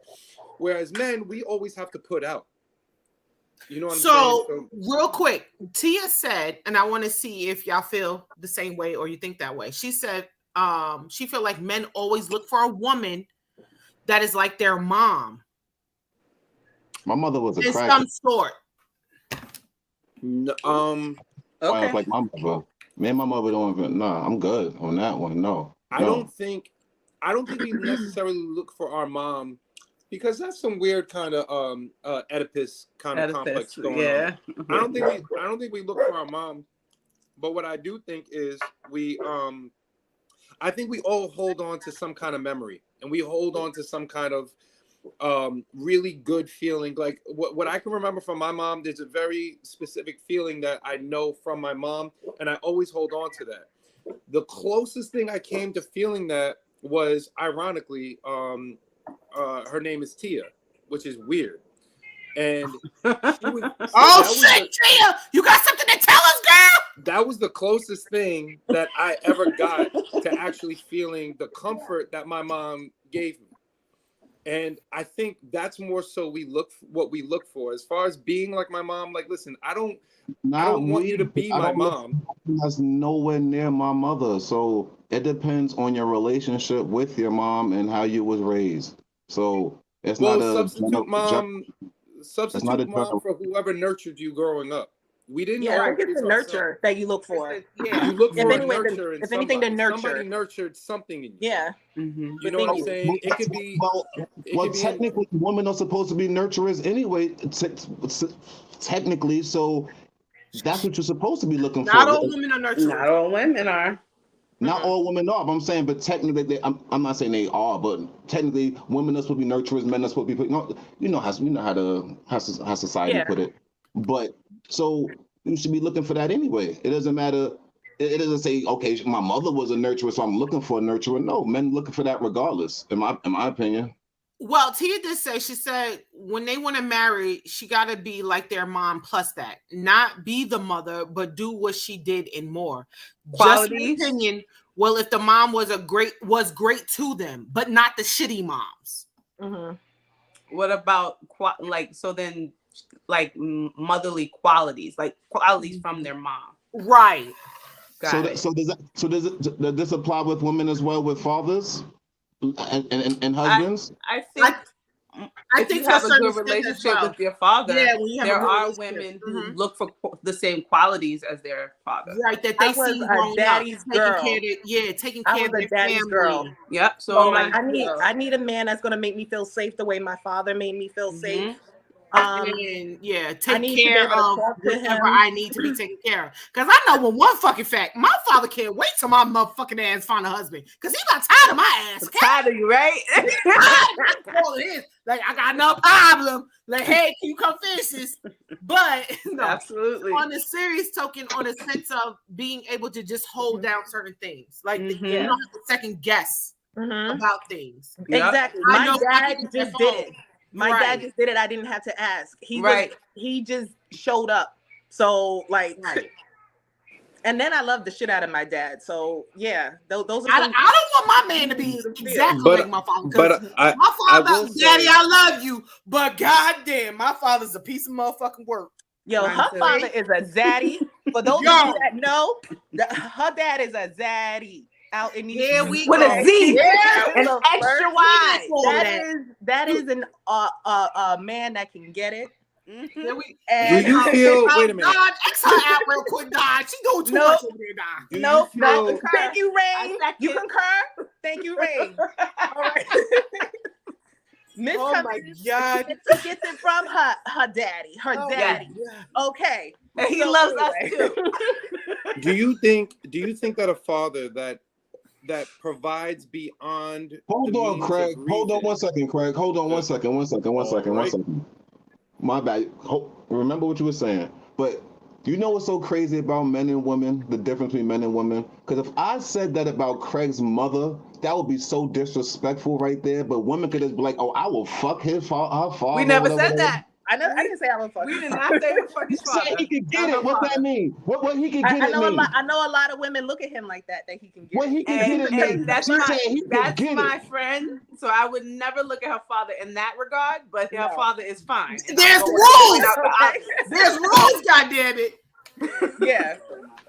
Whereas men, we always have to put out. You know what I'm saying? So, real quick, Tia said, and I want to see if y'all feel the same way or you think that way. She said she feel like men always look for a woman that is like their mom. My mother was a in cracker. some sort. No, Okay. Like my mother. Me and my mother don't even. Nah, I'm good on that one. No. I don't think we necessarily look for our mom, because that's some weird kind of Oedipus kind of complex going on. I don't think we look for our mom, but what I do think is I think we all hold on to some kind of memory, and we hold on to some kind of really good feeling. Like what I can remember from my mom, there's a very specific feeling that I know from my mom, and I always hold on to that. The closest thing I came to feeling that was, ironically, her name is Tia, which is weird. And she was, Tia, you got something to tell us, girl? That was the closest thing that I ever got to actually feeling the comfort that my mom gave me. And I think that's more so what we look for. As far as being like my mom, like, listen, I don't want you to be my mom. That's nowhere near my mother. So it depends on your relationship with your mom and how you was raised. So it's not a substitute mom for whoever nurtured you growing up. We didn't. Yeah, I think it's the nurture that you look for. You look for nurture in if anything, to nurture. Somebody nurtured something in you. Yeah. Mm-hmm. You know what I'm saying? It could be. Well, technically, women are supposed to be nurturers anyway. Technically, so that's what you're supposed to be looking for. Not all women are nurturers. Not all women are. Not all women are, but I'm saying, but technically, I'm not saying they are, but technically, women are supposed to be nurturers, men are supposed to be. You know how society put it. But so you should be looking for that anyway. It doesn't matter. It doesn't say, okay, my mother was a nurturer, so I'm looking for a nurturer. No, men looking for that regardless, in my opinion. Well, Tia did say, she said when they want to marry, she got to be like their mom plus that. Not be the mother, but do what she did and more. Qualities. Just my opinion, well, if the mom was great to them, but not the shitty moms. Mm-hmm. What about motherly qualities, like qualities from their mom? Right. So does this apply with women as well, with fathers and husbands? I think you have a good relationship with your father. Yeah, there are women who look for the same qualities as their father. Right, that they see a daddy's girl. Taking care of their daddy's family. Girl. Yep. So I need a man that's gonna make me feel safe the way my father made me feel safe. And take care of whatever I need to be taken care of. Because I know one fucking fact, my father can't wait till my motherfucking ass find a husband. Because he got tired of my ass. Tired of you, right? Like, I got no problem. Like, hey, can you come finish this? But no, absolutely. On the serious token, on a sense of being able to just hold down certain things, like you don't have to second guess about things. Exactly. My dad just did it. My dad just did it. I didn't have to ask. He just showed up. So and then I love the shit out of my dad. So yeah, those are. I don't want my man to be exactly like my father. But my father, Daddy, I love you, but goddamn, my father's a piece of motherfucking work. Yo, her father is a zaddy. For those of you that know, her dad is a zaddy. Out in these with a Z and extra wide. That is a man that can get it. Mm-hmm. Do you feel? Wait a minute. God, X her out real quick, God. She doing too much over there, God. No. Thank you, Rain. You concur? Thank you, Rain. All right. Miss my God. She gets it from her daddy. Her daddy. Yeah. Okay. And he loves us too. Do you think that a father that provides beyond. Hold on, Craig. Hold on 1 second, Craig. Hold on 1 second. 1 second. My bad. Remember what you were saying. But you know what's so crazy about men and women? The difference between men and women? Because if I said that about Craig's mother, that would be so disrespectful right there. But women could just be like, "Oh, I will fuck her father." We never said that. I didn't say I would fuck. We did not say we fuck his father. He could get it. What that mean? What he could get it mean? I know a lot of women look at him like that he can get. What he can get it mean? That's my friend. So I would never look at her father in that regard. But her father is fine. There's rules. There's rules. Goddamn it. Yeah.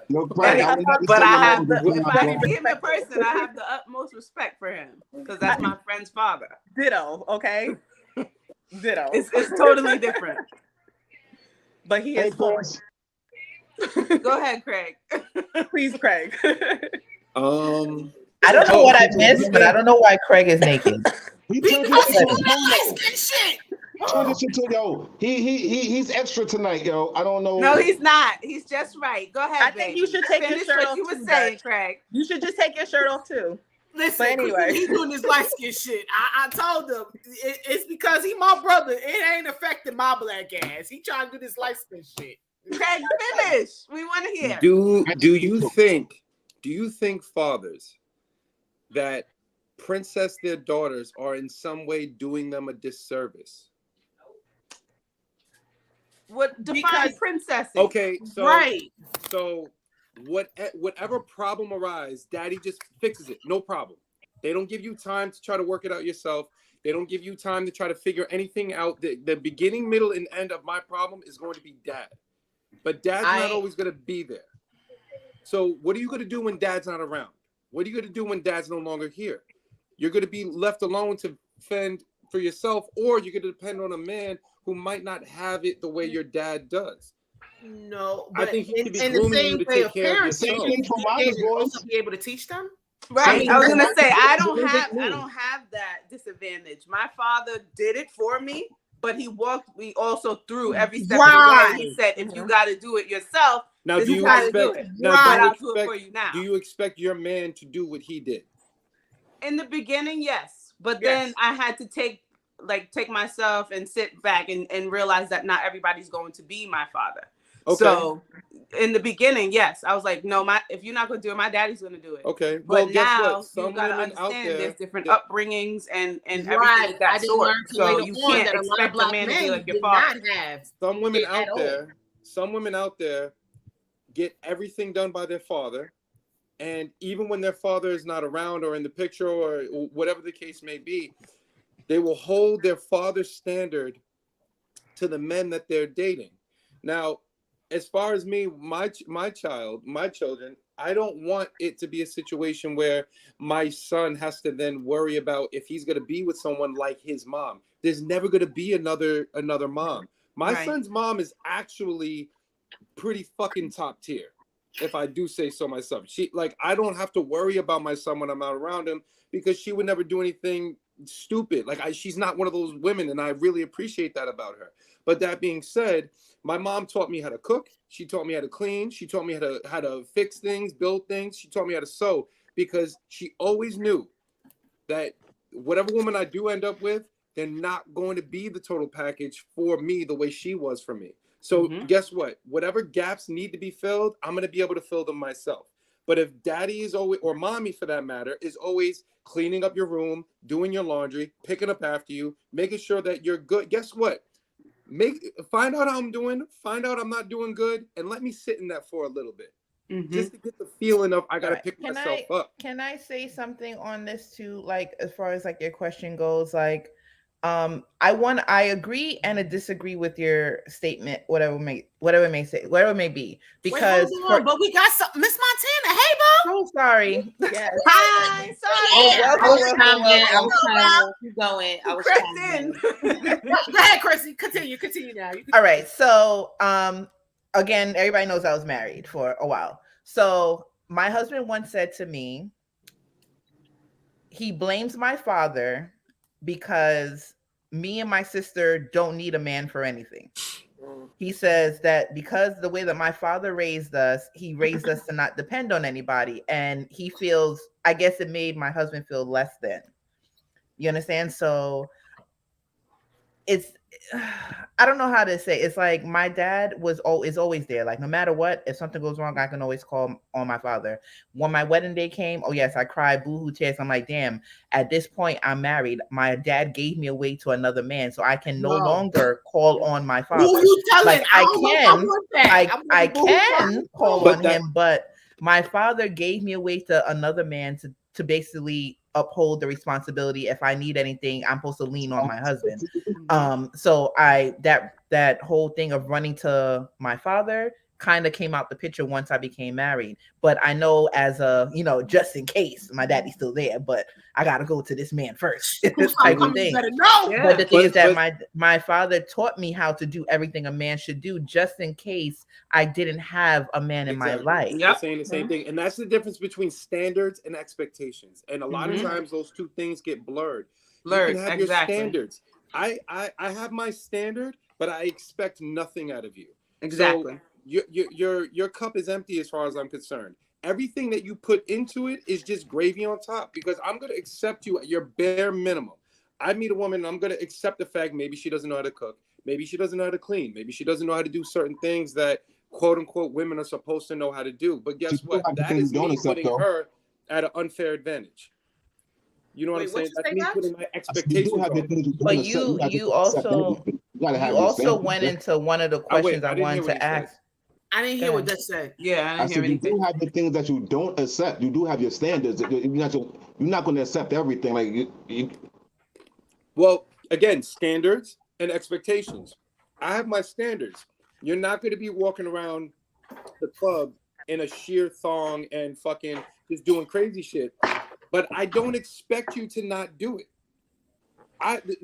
No, Craig, but I have if I see him in person, I have the utmost respect for him because that's my friend's father. Ditto. Okay. Ditto. It's totally different. But he is Go ahead, Craig. Please, Craig. I don't know what I missed, but I don't know why Craig is naked. He turned this shit into a porno. He's extra tonight, yo. I don't know. No, he's not. He's just right. Go ahead. I think you should take your shirt off. You were saying, Craig. You should just take your shirt off too. Listen, but anyway, he's doing this light skin shit. I told him it's because he my brother. It ain't affecting my black ass. He trying to do this light skin shit. Craig, finish. We want to hear. Do you think fathers that princess their daughters are in some way doing them a disservice? What defines princessing? Okay, so right. So whatever problem arises, daddy just fixes it. No problem. They don't give you time to try to work it out yourself. They don't give you time to try to figure anything out. The beginning, middle, and end of my problem is going to be dad. But dad's not always going to be there. So what are you going to do when dad's not around? What are you going to do when dad's no longer here? You're going to be left alone to fend for yourself, or you're going to depend on a man who might not have it the way your dad does. No, but I think he could be grooming you to take care of yourself. Also be able to teach them. Right. I was gonna say I don't have that disadvantage. My father did it for me, but he walked me also through every step of the way. He said, if you got to do it yourself, now this do is you how to expect? do it. Now, But I'll do it for you now. Do you expect your man to do what he did? In the beginning, yes, but then I had to take myself and sit back and realize that not everybody's going to be my father. Okay. So in the beginning, yes, I was like, no, if you're not going to do it, my daddy's going to do it. Okay. But well, guess now what? Some you got to women out understand there, there's different upbringings and everything of that sort. So you can't expect a man to be like your father. Some women out there get everything done by their father. And even when their father is not around or in the picture or whatever the case may be, they will hold their father's standard to the men that they're dating. Now, as far as me, my children, I don't want it to be a situation where my son has to then worry about if he's going to be with someone like his mom. There's never going to be another mom. My son's mom is actually pretty fucking top tier, if I do say so myself. I don't have to worry about my son when I'm not around him because she would never do anything stupid. She's not one of those women, and I really appreciate that about her. But that being said, my mom taught me how to cook. She taught me how to clean. She taught me how to fix things, build things. She taught me how to sew because she always knew that whatever woman I do end up with, they're not going to be the total package for me the way she was for me. So guess what? Whatever gaps need to be filled, I'm going to be able to fill them myself. But if daddy is always, or mommy for that matter, is always cleaning up your room, doing your laundry, picking up after you, making sure that you're good, guess what? Find out how I'm doing, find out I'm not doing good, and let me sit in that for a little bit. Just to get the feeling of I gotta pick myself up. Can I say something on this too? As far as your question goes, I agree and disagree with your statement, whatever it may be. Because but we got some Miss Montana. Hey, Bo. So sorry. Yes. Hi. Sorry. I was trying to keep going. I was trying. Go ahead, Chrissy. Continue now. All right. So again, everybody knows I was married for a while. So my husband once said to me, he blames my father because me and my sister don't need a man for anything. He says that because the way that my father raised us, he raised us to not depend on anybody. And he feels, I guess it made my husband feel less than. You understand? So it's, I don't know how to say. It's like my dad is always there. No matter what, if something goes wrong, I can always call on my father. When my wedding day came, oh yes, I cried boohoo tears. I'm like, damn, at this point I'm married. My dad gave me away to another man, so I can no longer call on my father. I can call on him, but my father gave me away to another man to basically uphold the responsibility. If I need anything, I'm supposed to lean on my husband. So that whole thing of running to my father kind of came out the picture once I became married. But I know as a, just in case my daddy's still there, but I got to go to this man first type of thing. But the thing is that my father taught me how to do everything a man should do just in case I didn't have a man in my life. You're saying the same thing. And that's the difference between standards and expectations. And a lot of times those two things get blurred. You can have your standards. I have my standard, but I expect nothing out of you. Exactly. So your cup is empty as far as I'm concerned. Everything that you put into it is just gravy on top, because I'm going to accept you at your bare minimum. I meet a woman and I'm going to accept the fact maybe she doesn't know how to cook. Maybe she doesn't know how to clean. Maybe she doesn't know how to do certain things that quote unquote women are supposed to know how to do. But guess what? That is me putting her at an unfair advantage. You know what I'm saying? That's me putting my expectations on. But you also went into one of the questions I wanted to ask. I didn't hear what that said. Yeah, I didn't hear anything. You do have the things that you don't accept. You do have your standards. You're not going to accept everything. Like Well, again, standards and expectations. I have my standards. You're not going to be walking around the club in a sheer thong and fucking just doing crazy shit. But I don't expect you to not do it.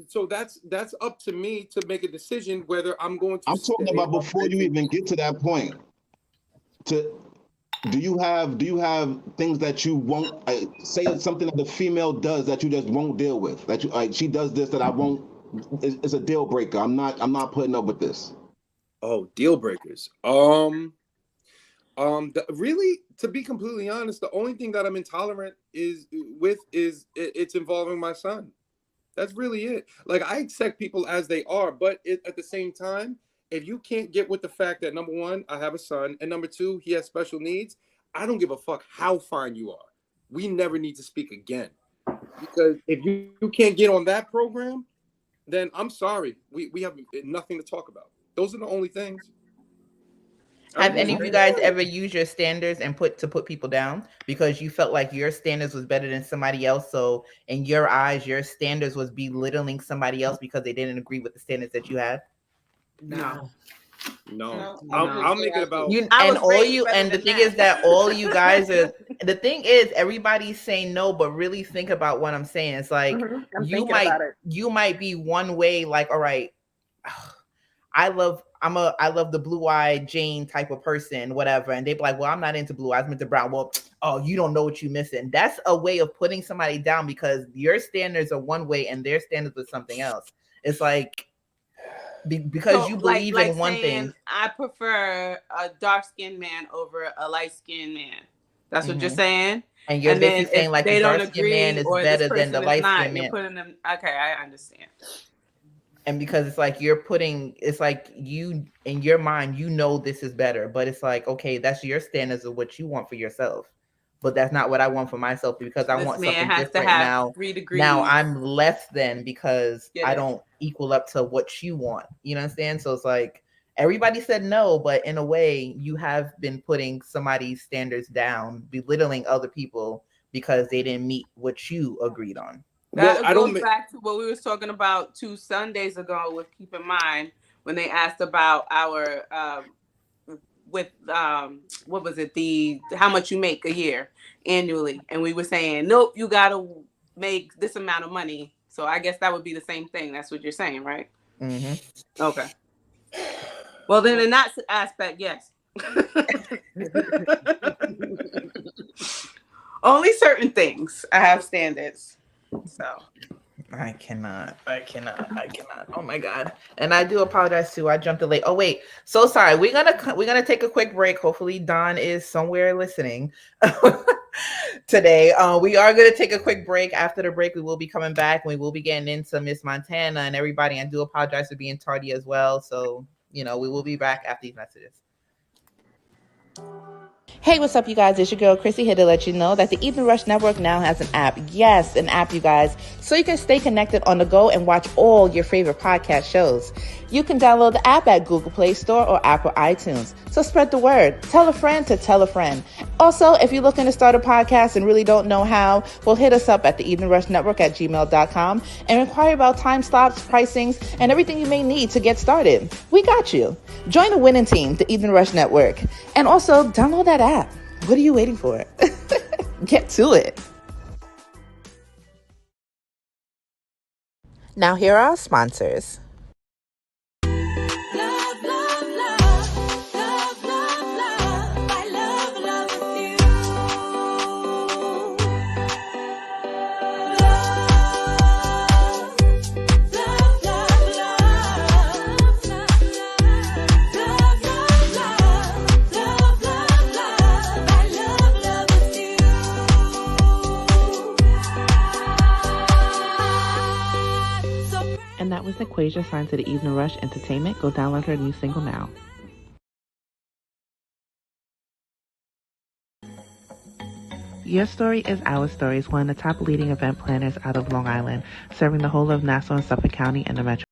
So that's up to me to make a decision whether I'm going to. I'm talking about before you even get to that point. Do you have things that you won't say something that the female does that you just won't deal with? That you she does this that I won't. It's a deal breaker. I'm not putting up with this. Oh, deal breakers. Really, to be completely honest, the only thing that I'm intolerant is it's involving my son. That's really it. Like, I accept people as they are, but at the same time, if you can't get with the fact that, number one, I have a son, and number two, he has special needs, I don't give a fuck how fine you are. We never need to speak again. Because if you can't get on that program, then I'm sorry. We have nothing to talk about. Those are the only things. Have any of you guys ever used your standards and put people down because you felt like your standards was better than somebody else? So in your eyes, your standards was belittling somebody else because they didn't agree with the standards that you had? No. I'll make it about you. And the thing is that all you guys are. The thing is, everybody's saying no, but really think about what I'm saying. It's like you might be one way. Like, all right, I love the blue-eyed Jane type of person, whatever. And they be like, well, I'm not into blue eyes, I'm into brown. Well, oh, you don't know what you're missing. That's a way of putting somebody down because your standards are one way and their standards are something else. It's like because you believe in one thing. I prefer a dark-skinned man over a light-skinned man. That's what you're saying. And you're basically saying like the dark-skinned man is better than the light-skinned man. You're putting them. Okay, I understand. And because it's like it's like you in your mind, this is better, but it's like, okay, that's your standards of what you want for yourself, but that's not what I want for myself because I want something different now. 3 degrees. Now I'm less than because I don't equal up to what you want. You know what I'm saying? So it's like everybody said no, but in a way, you have been putting somebody's standards down, belittling other people because they didn't meet what you agreed on. That goes back to what we was talking about 2 Sundays ago with Keep in Mind when they asked about our what was it, how much you make a year annually, and we were saying nope, you gotta make this amount of money. So I guess that would be the same thing. That's what you're saying, right? Mm-hmm. Okay. Well, then in that aspect, yes. Only certain things I have standards. So I cannot. Oh my God. And I do apologize too. I jumped in late. Oh wait. So sorry. We're gonna take a quick break. Hopefully Don is somewhere listening today. We are gonna take a quick break. After the break, we will be coming back. We will be getting into Miss Montana and everybody. I do apologize for being tardy as well. So we will be back after these messages. Hey, what's up, you guys? It's your girl, Chrissy, here to let you know that the Evening Rush Network now has an app. Yes, an app, you guys. So you can stay connected on the go and watch all your favorite podcast shows. You can download the app at Google Play Store or Apple iTunes. So spread the word. Tell a friend to tell a friend. Also, if you're looking to start a podcast and really don't know how, well, hit us up at the Evening Rush Network at gmail.com and inquire about time slots, pricings, and everything you may need to get started. We got you. Join the winning team, the Evening Rush Network. And also, download that app. What are you waiting for? Get to it. Now, here are our sponsors. And that was Equasia signed to the Evening Rush Entertainment. Go download her new single now. Your Story is Our Story is one of the top leading event planners out of Long Island, serving the whole of Nassau and Suffolk County and the metro.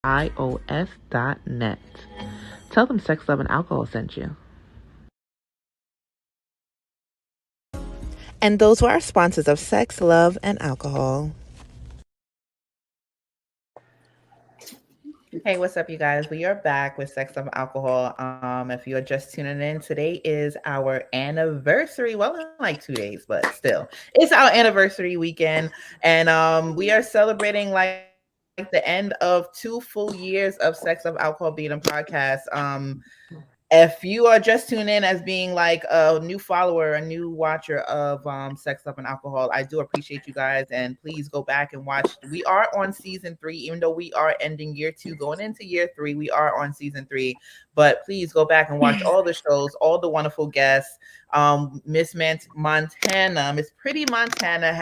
ios.net. Tell them Sex, Love, and Alcohol sent you. And those were our sponsors of Sex, Love, and Alcohol. Hey, what's up, you guys? We are back with Sex, Love, and Alcohol. If you're just tuning in, today is our anniversary. Well, in like 2 days, but still, it's our anniversary weekend, and we are celebrating like the end of 2 full years of Sex, Love, Alcohol being a podcast. If you are just tuning in as being like a new follower, a new watcher of Sex, Love, and Alcohol, I do appreciate you guys. And please go back and watch. We are on season 3, even though we are ending year 2, going into year 3. We are on season 3. But please go back and watch all the shows, all the wonderful guests. Miss Montana, Miss Pretty Montana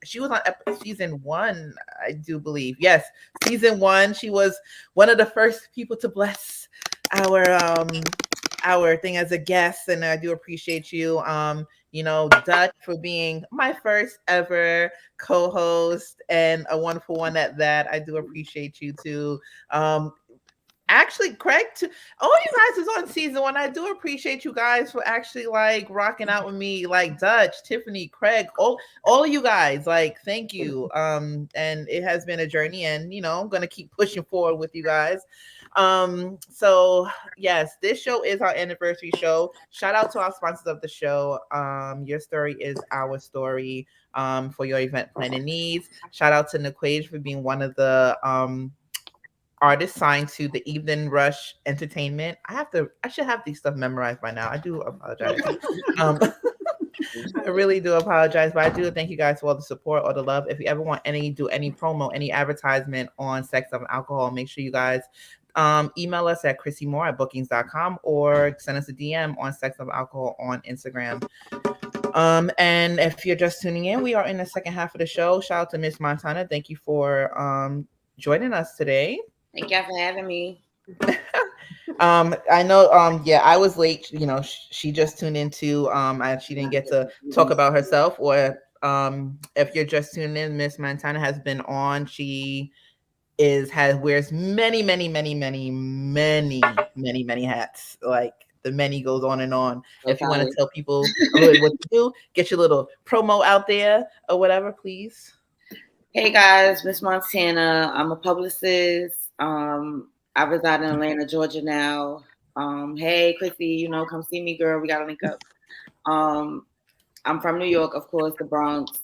she was on season 1, I do believe. Yes, season 1. She was one of the first people to bless our thing as a guest, and I do appreciate you. Dutch, for being my first ever co-host and a wonderful one at that. I do appreciate you too. Actually, Craig, all you guys is on season 1. I do appreciate you guys for actually like rocking out with me, like Dutch, Tiffany, Craig, all of you guys. Like, thank you. And it has been a journey, and I'm gonna keep pushing forward with you guys. So yes, this show is our anniversary show. Shout out to our sponsors of the show. Your Story is Our Story. For your event planning needs. Shout out to Equasia for being one of the artist signed to the Evening Rush Entertainment. I should have these stuff memorized by now. I do apologize. I really do apologize, but I do thank you guys for all the support, all the love. If you ever want do any promo, any advertisement on Sex, Love, and Alcohol, make sure you guys email us at chrissymore@bookings.com or send us a DM on Sex, Love, and Alcohol on Instagram. And if you're just tuning in, we are in the second half of the show. Shout out to Miss Montana. Thank you for joining us today. Thank y'all for having me. I know I was late. She just tuned into she didn't get to talk about herself, or if you're just tuning in, Miss Montana has been on. She wears many hats. Like, the many goes on and on. Okay. If you want to tell people what to do, get your little promo out there or whatever, please. Hey guys, Miss Montana. I'm a publicist. I reside in Atlanta, Georgia now. Hey Chrissy, come see me, girl. We gotta link up. I'm from New York, of course, the Bronx.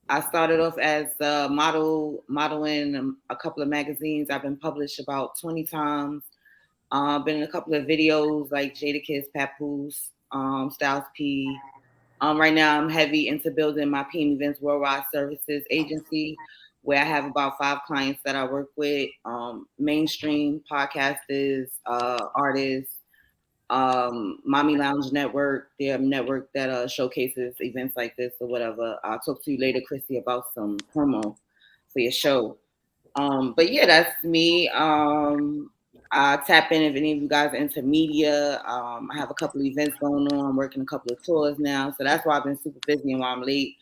I started off as a modeling a couple of magazines. I've been published about 20 times. Been in a couple of videos like Jadakiss, Papoose, Styles P. Right now, I'm heavy into building my PM Events Worldwide Services agency, where I have about 5 clients that I work with, mainstream podcasters, artists, Mommy Lounge Network, their network that showcases events like this or whatever. I'll talk to you later, Chrissy, about some promo for your show. But yeah, that's me. I tap in if any of you guys are into media. I have a couple of events going on. I'm working a couple of tours now. So that's why I've been super busy and why I'm late.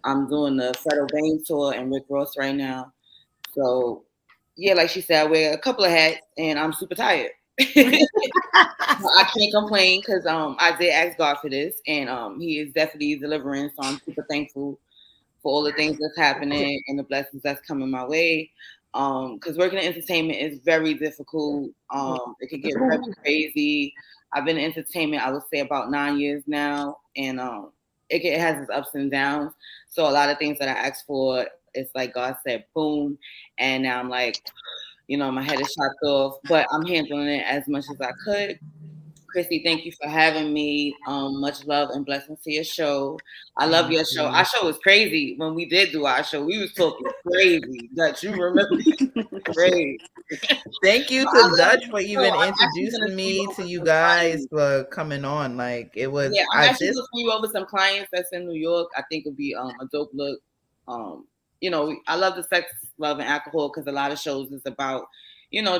I'm doing the Fred O'Bain tour and Rick Ross right now. So yeah, like she said, I wear a couple of hats and I'm super tired. I can't complain because I did ask God for this and he is definitely delivering. So I'm super thankful for all the things that's happening and the blessings that's coming my way. Because working in entertainment is very difficult. It can get very crazy. I've been in entertainment, I would say, about 9 years now, and it has its ups and downs. So a lot of things that I asked for, it's like God said, boom, and now I'm like, my head is shot off, but I'm handling it as much as I could. Chrissy, thank you for having me. Much love and blessings to your show. I love your show. Our show was crazy when we did do our show. We was talking crazy. Dutch, you remember? Great. Thank you to Dutch for even introducing me to you guys for coming on. Like it was. Yeah, I'm actually looking you over some clients that's in New York. I think it'd be a dope look. I love the sex, love, and alcohol because a lot of shows is about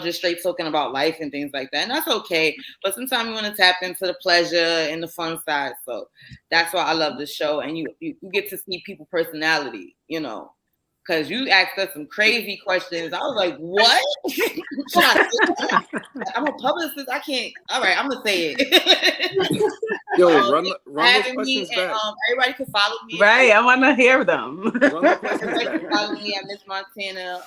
just straight talking about life and things like that. And that's okay. But sometimes you want to tap into the pleasure and the fun side. So that's why I love this show. And you get to see people's personality, because you asked us some crazy questions. I was like, what? I'm a publicist. I can't. All right, I'm going to say it. Yo, run those questions back. Everybody can follow me. Right, I want to hear them. Everybody can follow me at Miss Montana.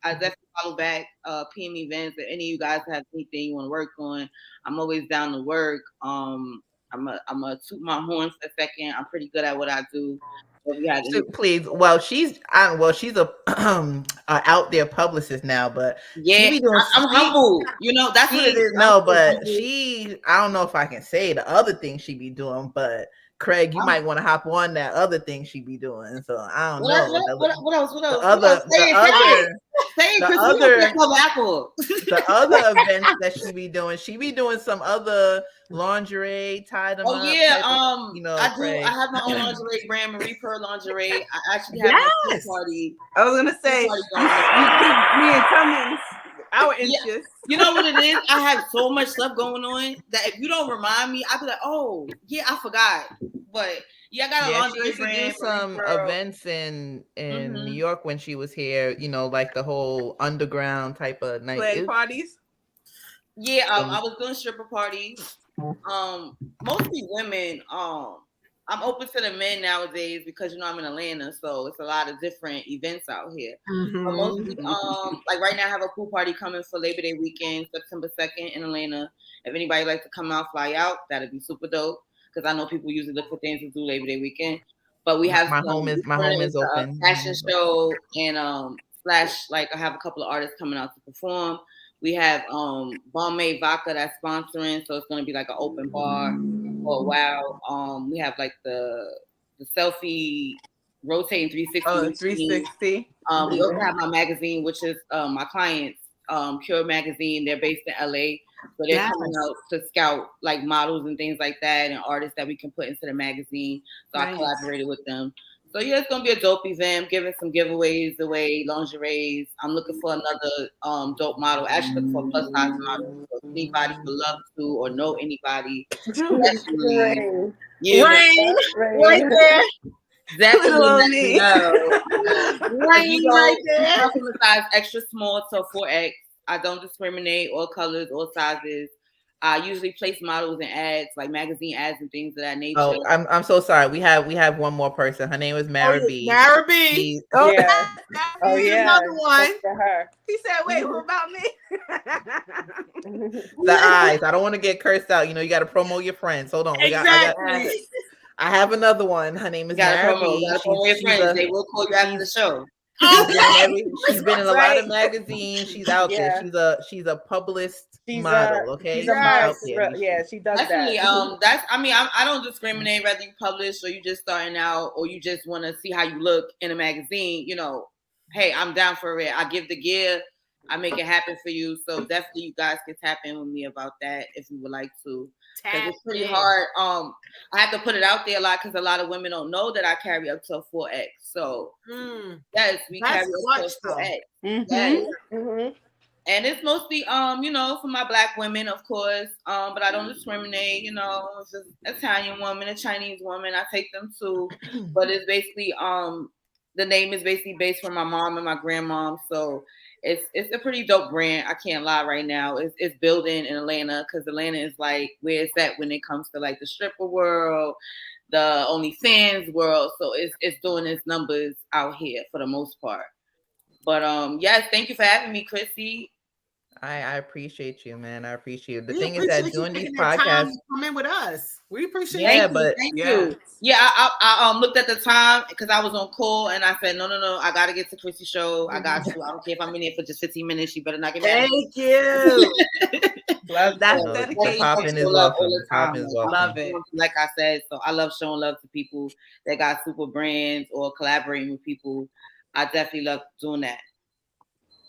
I definitely follow back PM Events. If any of you guys have anything you want to work on, I'm always down to work. I'm a toot my horn for a second. I'm pretty good at what I do. So please, she's a out there publicist now, but yeah, I'm humble. That's what it is. No, but I don't know if I can say the other thing she be doing, but Craig, you might want to hop on that other thing she be doing. So I don't know. What else? The other events that she be doing some other lingerie, tie them up. Yeah, I do. I have my own lingerie brand, Marie Pearl Lingerie. I actually have a party. I was gonna say, me and Cummins, our interests. Yeah. You know what it is? I have so much stuff going on that if you don't remind me, I'll be like, oh yeah, I forgot. But yeah, I got a lingerie brand. Do some events in New York when she was here. Like the whole underground type of night play parties. Yeah, I was doing stripper parties. Mostly women. I'm open to the men nowadays because I'm in Atlanta, so it's a lot of different events out here. But mostly, like right now, I have a pool party coming for Labor Day weekend, September 2nd in Atlanta. If anybody like to come out, fly out, that'd be super dope. Because I know people usually look for things to do Labor Day weekend. But we have my home is open. Fashion show and slash like I have a couple of artists coming out to perform. We have Bombay Vodka that's sponsoring, so it's gonna be like an open bar for a while. We have like the selfie rotating 360. Oh, 360. We also have my magazine, which is my clients, Pure Magazine. They're based in LA. So they're coming out to scout like models and things like that and artists that we can put into the magazine. So I collaborated with them. So yeah, it's gonna be a dope event. I'm giving some giveaways away, lingeries. I'm looking for another dope model. Actually looking for a plus size model. So if anybody would love to or know anybody. Rain. Yeah, Right there. Definitely Rain right there. I'm from a size extra small to 4X. I don't discriminate, all colors, all sizes. I usually place models in ads, like magazine ads and things of that nature. Oh, I'm so sorry. We have one more person. Her name is Mara B. Mara B. Oh yeah. Oh yeah. Another one. For her. He said, "Wait, who about me?" The eyes. I don't want to get cursed out. You got to promote your friends. Hold on. Exactly. I have another one. Her name is Mara B. Gotta promote your friends. They will call you after the show. She's been in a lot of magazines. She's out there. She's a publicist model. Okay, she's a model. Yeah, she does definitely. that. I don't discriminate whether you publish or you just starting out or you just want to see how you look in a magazine. You know, hey, I'm down for it. I give the gear. I make it happen for you. So definitely, you guys can tap in with me about that if you would like to. Because it's pretty hard. I have to put it out there a lot because a lot of women don't know that I carry up to a 4X. So yes, we carry up to a 4X. Yes. And it's mostly for my black women, of course. But I don't discriminate, if it's an Italian woman, a Chinese woman, I take them too. But it's basically the name is basically based from my mom and my grandmom. So it's a pretty dope brand. I can't lie right now. It's building in Atlanta because Atlanta is like where it's at when it comes to like the stripper world, the OnlyFans world. So it's doing its numbers out here for the most part. But yes, thank you for having me, Chrissy. I appreciate you, man. I appreciate you. The thing is that doing these podcasts, come in with us. We appreciate Thank you. Yeah, I looked at the time because I was on call and I said, no, I gotta get to Chrissy's show. I got you. I don't care if I'm in here for just 15 minutes. You better not get mad. Thank you. That's dedication. Popping is welcome. Popping is welcome. Love it. Like I said, so I love showing love to people that got super brands or collaborating with people. I definitely love doing that.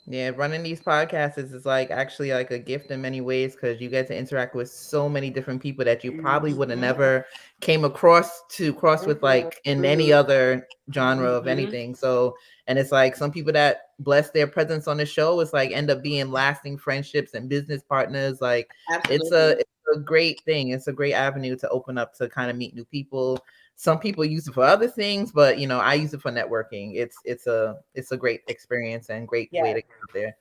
Yeah, running these podcasts is like actually like a gift in many ways because you get to interact with so many different people that you probably would have never came across with like in any other genre of anything. So, and it's like some people that bless their presence on the show, it's like end up being lasting friendships and business partners. Like it's a great thing. It's a great avenue to open up to kind of meet new people. Some people use it for other things, but I use it for networking. It's a great experience and great way to get out there.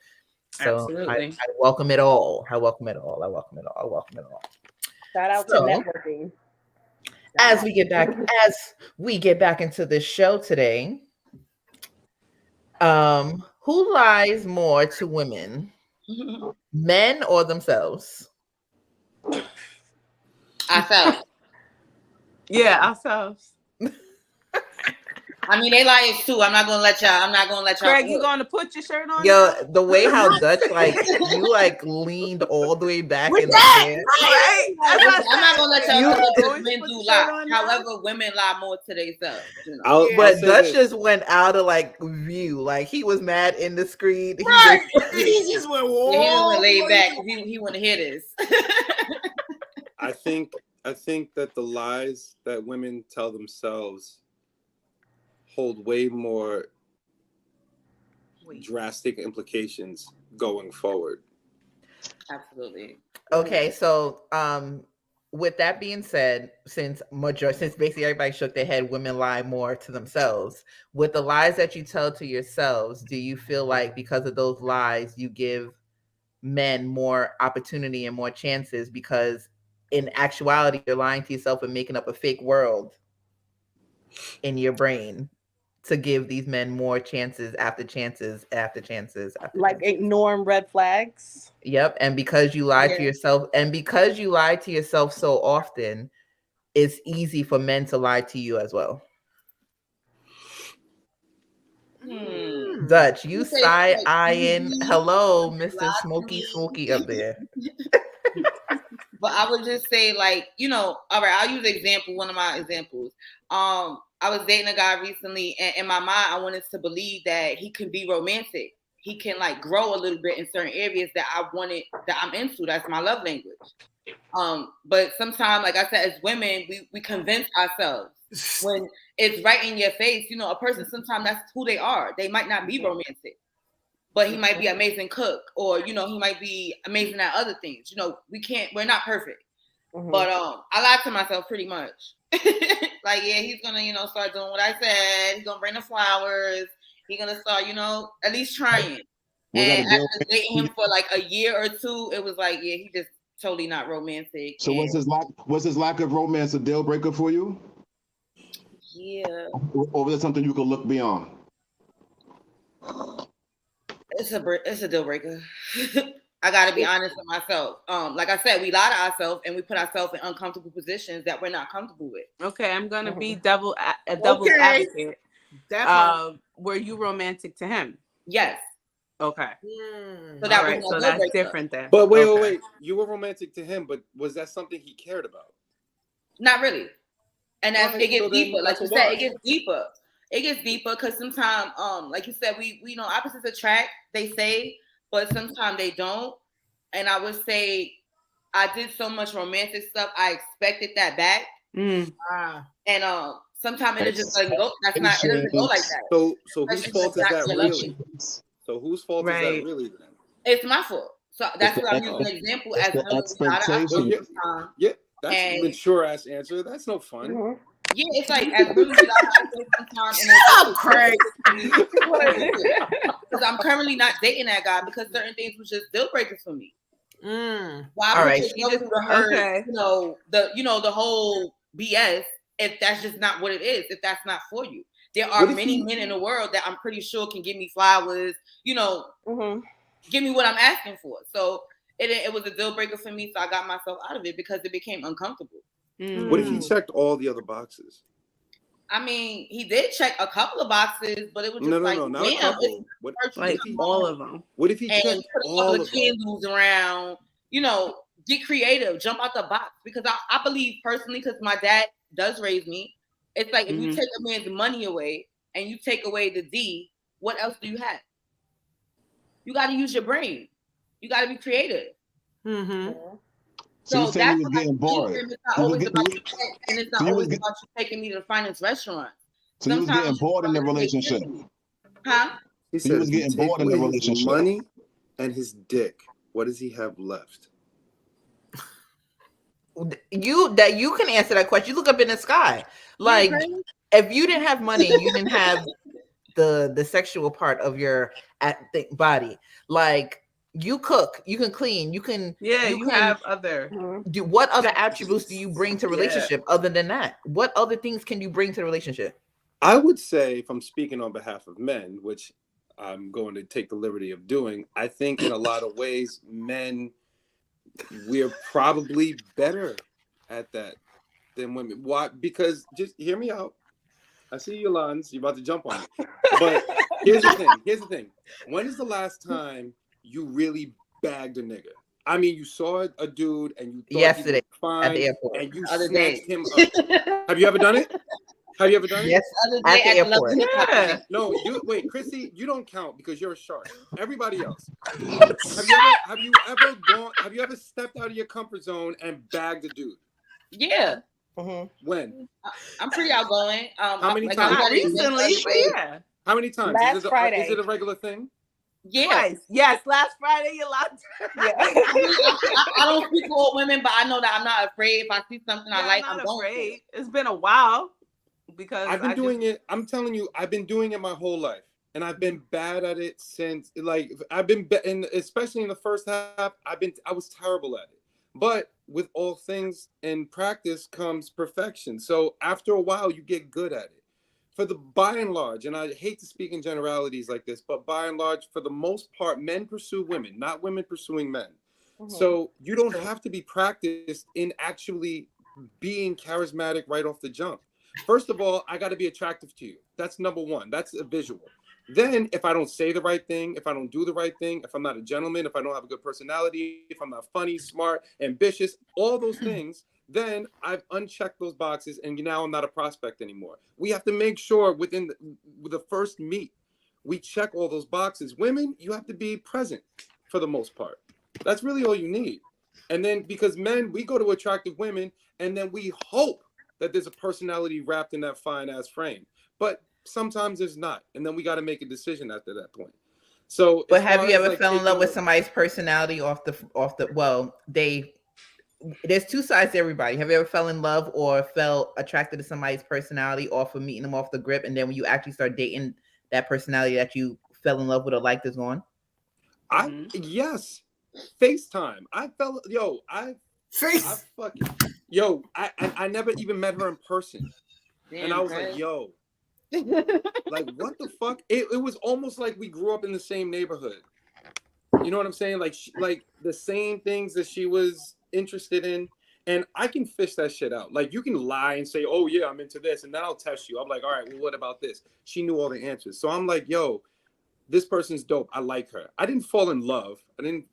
So I welcome it all. I welcome it all. Shout out to networking. As we get back into this show today, who lies more to women, men or themselves? Ourselves. Yeah, ourselves. I mean, they liars too. I'm not gonna let y'all. Craig, you gonna put your shirt on? Yo, the way how Dutch you leaned all the way back in the chair. Right? I'm not gonna let y'all men do lie. However, women lie more to themselves. But Dutch just went out of view. Like he was mad in the screen. He just went whoa. He just went laid back. He want to hear this. I think that the lies that women tell themselves hold way more drastic implications going forward. Absolutely. Okay, so with that being said, since basically everybody shook their head, women lie more to themselves. With the lies that you tell to yourselves, do you feel like because of those lies you give men more opportunity and more chances because in actuality you're lying to yourself and making up a fake world in your brain to give these men more chances after chances after chances after like chances. Ignoring red flags. Yep. And because you lie to yourself so often, it's easy for men to lie to you as well. Dutch, you side-eyeing. Hello, Mr. Smoky up there. But I would just say, all right, I'll use one of my examples. I was dating a guy recently, and in my mind, I wanted to believe that he can be romantic. He can grow a little bit in certain areas that I'm into. That's my love language. But sometimes, like I said, as women, we convince ourselves when it's right in your face. A person, sometimes that's who they are. They might not be romantic, but he might be an amazing cook, or, he might be amazing at other things. We're not perfect. But I lied to myself pretty much. He's gonna, start doing what I said. He's gonna bring the flowers. He's gonna start, at least trying. And after dating him for a year or two, it was he just totally not romantic. So was his lack of romance a deal breaker for you? Yeah. Or was it something you could look beyond? It's a deal breaker. I gotta be honest with myself. Like I said, we lie to ourselves and we put ourselves in uncomfortable positions that we're not comfortable with. Okay, I'm gonna be devil's advocate. Were you romantic to him? Yes. Okay. So that was so that's different then. But wait. You were romantic to him, but was that something he cared about? Not really. And that's it gets so deeper. Like you said, why? it gets deeper. It gets deeper because sometimes, like you said, we know opposites attract, they say, but sometimes they don't. And I would say I did so much romantic stuff, I expected that back. And sometimes it just doesn't go. It doesn't go like that. So whose fault is that really? So whose fault is that really then? It's my fault. So that's what I'm using an example as the expectation. Yeah, that's a mature ass answer. That's no fun. Yeah, it's like as women sometimes. I'm crazy. Because I'm currently not dating that guy because certain things was just deal breakers for me. Why would you go through her, the whole BS if that's just not what it is, if that's not for you? There are many men in the world that I'm pretty sure can give me flowers, give me what I'm asking for. So it was a deal breaker for me, so I got myself out of it because it became uncomfortable. What if he checked all the other boxes? I mean, he did check a couple of boxes, but it was just not a couple. All of them. What if he checked put all the candles around? Get creative, jump out the box. Because I believe personally, because my dad does raise me, it's like if you take a man's money away and you take away the D, what else do you have? You got to use your brain. You got to be creative. So you saying he was getting bored. It's not always about you, and it's not always about you taking me to the finest restaurant. So you was getting bored in the relationship. Huh? He said he was getting bored in the relationship. Money and his dick. What does he have left? You can answer that question. You look up in the sky. Like if you didn't have money, you didn't have the sexual part of your body. Like you cook, you can clean, you can have other. What other attributes do you bring to relationship other than that? What other things can you bring to the relationship? I would say, if I'm speaking on behalf of men, which I'm going to take the liberty of doing, I think in a lot of ways, men, we're probably better at that than women. Why? Because just hear me out. I see you, Lons. You're about to jump on me. But here's the thing. When is the last time you really bagged a nigga? I mean, you saw a dude and you thought yesterday he was fine at the airport, and you snatched him up. Have you ever done it? Have you ever done it? Yes, at the airport. Yeah. No, wait, Chrissy, you don't count because you're a shark. Everybody else. Have you ever stepped out of your comfort zone and bagged a dude? Yeah. When? I'm pretty outgoing. How many times? Recently, yeah. How many times? Last Friday. Is it a regular thing? Yeah. Twice. Yes, last Friday you locked. Yeah. I don't speak for all women, but I know that I'm not afraid. If I see something I like, I'm going for it. It's been a while because I've been doing it. I'm telling you, I've been doing it my whole life, and I've been bad at it since. Like and especially in the first half, I was terrible at it. But with all things in practice comes perfection. So after a while, you get good at it. By and large, and I hate to speak in generalities like this, but by and large, for the most part, men pursue women, not women pursuing men. So you don't have to be practiced in actually being charismatic right off the jump. First of all, I got to be attractive to you. That's number one. That's a visual. Then if I don't say the right thing, if I don't do the right thing, if I'm not a gentleman, if I don't have a good personality, if I'm not funny, smart, ambitious, all those things, then I've unchecked those boxes and now I'm not a prospect anymore. We have to make sure within the first meet, we check all those boxes. Women, you have to be present for the most part. That's really all you need. And then because men, we go to attractive women and then we hope that there's a personality wrapped in that fine ass frame. But sometimes there's not. And then we got to make a decision after that point. So, but have you ever fell in love with somebody's personality there's two sides to everybody. Have you ever fell in love or felt attracted to somebody's personality off of meeting them off the grip, and then when you actually start dating that personality that you fell in love with or liked is gone? Yes. FaceTime. I never even met her in person. Damn, and I was like, yo, like what the fuck? It was almost like we grew up in the same neighborhood. You know what I'm saying? Like the same things that she was interested in. And I can fish that shit out. Like, you can lie and say, oh, yeah, I'm into this. And then I'll test you. I'm like, all right, well, what about this? She knew all the answers. So I'm like, yo, this person's dope. I like her. I didn't fall in love. I didn't,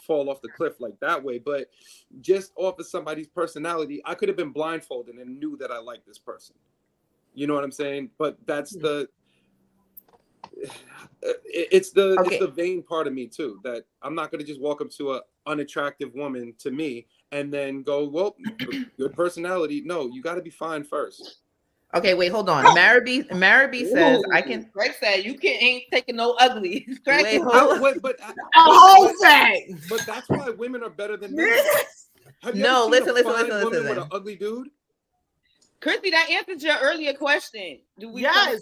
fall off the cliff like that way. But just off of somebody's personality, I could have been blindfolded and knew that I liked this person. You know what I'm saying? But that's it's the vain part of me too, that I'm not going to just walk up to an unattractive woman to me and then go, well, good personality. No, you got to be fine first. Okay, wait, hold on. Marabee says I can. Greg said you ain't taking no ugly. Wait, hold on. But that's why women are better than men. Have you ever seen a fine woman with an ugly dude? Chrissy, that answered your earlier question. Do we yes.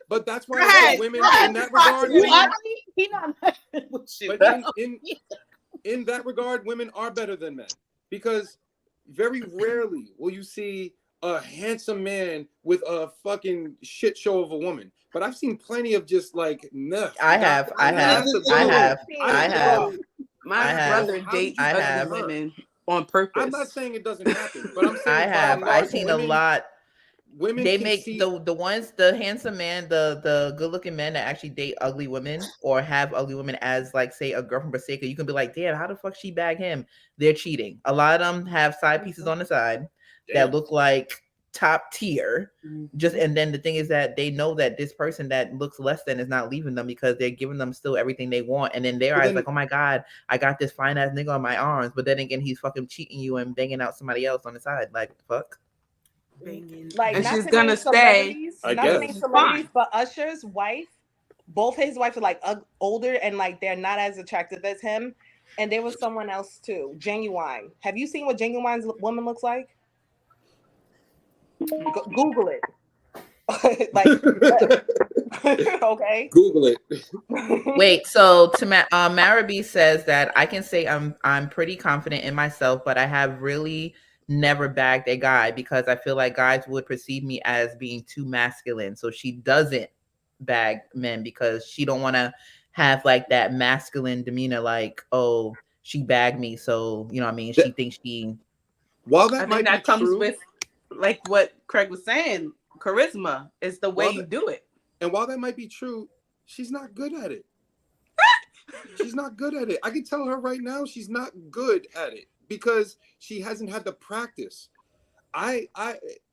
But that's why women in that regard. He not messing with you. But in that regard, women are better than men, because very rarely will you see a handsome man with a fucking shit show of a woman. But I've seen plenty of just like I have. My brother dates ugly women on purpose. I'm not saying it doesn't happen, but I'm saying I've seen a lot. Women make the handsome man, the good looking men that actually date ugly women or have ugly women as, like, say, a girlfriend Prosecco. You can be like, damn, how the fuck she bag him? They're cheating. A lot of them have side pieces on the side that look like top tier. And then the thing is that they know that this person that looks less than is not leaving them because they're giving them still everything they want. And then their eyes like, oh my God, I got this fine ass nigga on my arms. But then again, he's fucking cheating you and banging out somebody else on the side. Like, fuck. Like, and she's gonna stay. I guess. But Usher's wife, both his wives are like older and like they're not as attractive as him. And there was someone else too, Genuine. Have you seen what Genuine's woman looks like? Google it. Okay. Google it. Wait, so to Marabee says that I can say I'm pretty confident in myself, but I have really never bagged a guy because I feel like guys would perceive me as being too masculine. So she doesn't bag men because she don't want to have like that masculine demeanor, like, oh, she bagged me, so you know what I mean, she thinks she. While I think that comes with, like what Craig was saying, charisma is the way you do it. And while that might be true, she's not good at it. She's not good at it. I can tell her right now she's not good at it because she hasn't had the practice. I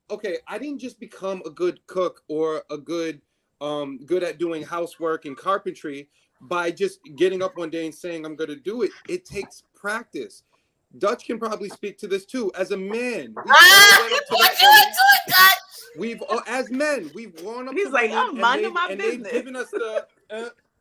didn't just become a good cook or a good at doing housework and carpentry by just getting up one day and saying I'm going to do it. It takes practice. Dutch can probably speak to this too. As a man, as men, we've gone up. He's like, I'm minding my business. And they've given us the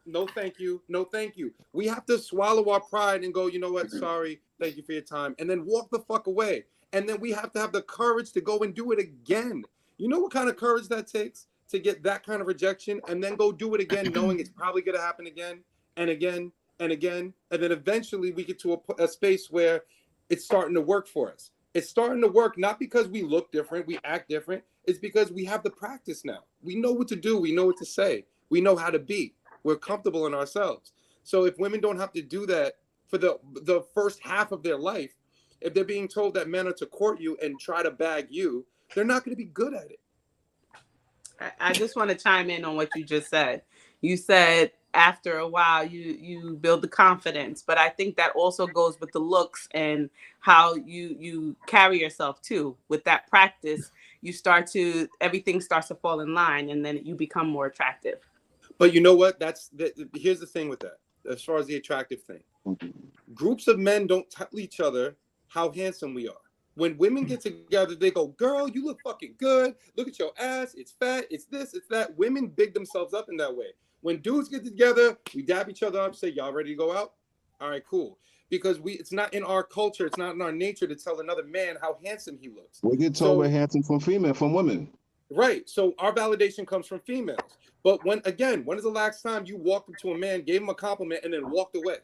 no, thank you, no, thank you. We have to swallow our pride and go, you know what? Sorry, thank you for your time, and then walk the fuck away. And then we have to have the courage to go and do it again. You know what kind of courage that takes to get that kind of rejection and then go do it again, knowing it's probably going to happen again and again and again, and then eventually we get to a space where it's starting to work for us. It's starting to work not because we look different, we act different. It's because we have the practice now. We know what to do. We know what to say. We know how to be. We're comfortable in ourselves. So if women don't have to do that for the first half of their life, if they're being told that men are to court you and try to bag you, they're not going to be good at it. I just want to chime in on what you just said. You said after a while you build the confidence, but I think that also goes with the looks and how you carry yourself too. With that practice, everything starts to fall in line, and then you become more attractive. But you know what? Here's the thing with that. As far as the attractive thing, groups of men don't tell each other how handsome we are. When women get together, they go, girl, you look fucking good. Look at your ass. It's fat. It's this. It's that. Women big themselves up in that way. When dudes get together, we dab each other up, say, y'all ready to go out? All right, cool. Because it's not in our culture. It's not in our nature to tell another man how handsome he looks. We get told we're handsome from women. Right. So our validation comes from females. But when is the last time you walked up to a man, gave him a compliment, and then walked away?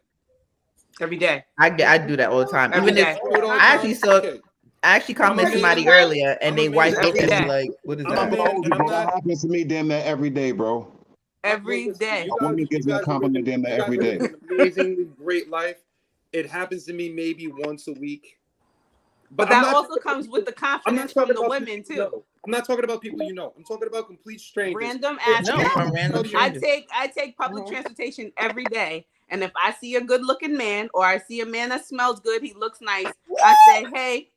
Every day. I do that all the time. Even if I actually commented somebody earlier and they wife looked at me like, what is that? That happens to me damn near every day, bro. every day. A woman gives me a compliment damn near every day. An amazingly great life. It happens to me maybe once a week. But that also comes with the confidence from the women too. I'm not talking about people you know. I'm talking about complete strangers. Random ass. No, from random strangers. I take public transportation every day, and if I see a good looking man or I see a man that smells good, he looks nice, I say, hey,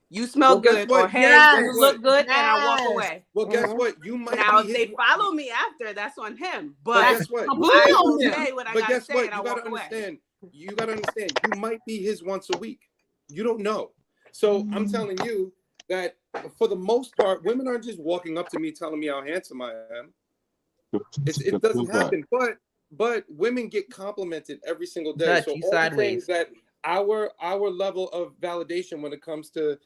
you smell good, or hey, you look good, and I walk away. Well, guess what? You might now be if they follow me after, that's on him. But guess what? I will say what I gotta say, and I walk away. You gotta understand. You might be his once a week. You don't know. So I'm telling you that for the most part, women aren't just walking up to me telling me how handsome I am. It doesn't happen. But women get complimented every single day. Dutch, so you all sideways. that our level of validation when it comes to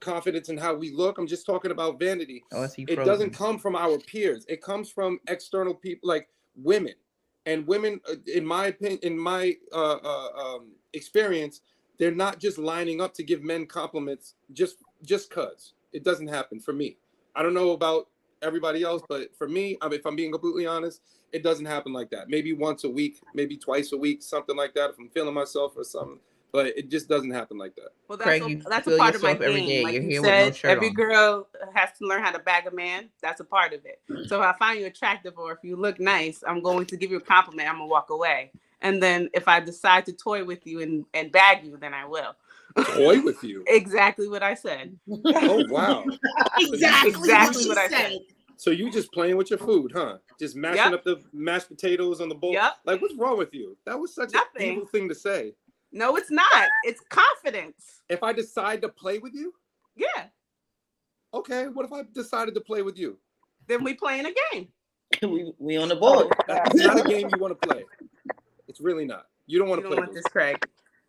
confidence and how we look, I'm just talking about vanity. It doesn't come from our peers. It comes from external people like women. And women, in my opinion, in my experience, they're not just lining up to give men compliments just cause. It doesn't happen for me. I don't know about everybody else, but for me, if I'm being completely honest, it doesn't happen like that. Maybe once a week, maybe twice a week, something like that, if I'm feeling myself or something. But it just doesn't happen like that. Well, that's a part of my game. Like you said, every girl has to learn how to bag a man. That's a part of it. So if I find you attractive or if you look nice, I'm going to give you a compliment. I'm going to walk away. And then if I decide to toy with you and bag you, then I will. Toy with you? Exactly what I said. Oh, wow. exactly what I said. So you just playing with your food, huh? Just mashing up the mashed potatoes on the bowl? Yep. Like, what's wrong with you? That was such an evil thing to say. No, it's not. It's confidence. If I decide to play with you? Yeah. Okay, what if I decided to play with you? Then we playing a game. we on the board. That's not a game you want to play. It's really not. You don't want to play want this, Craig.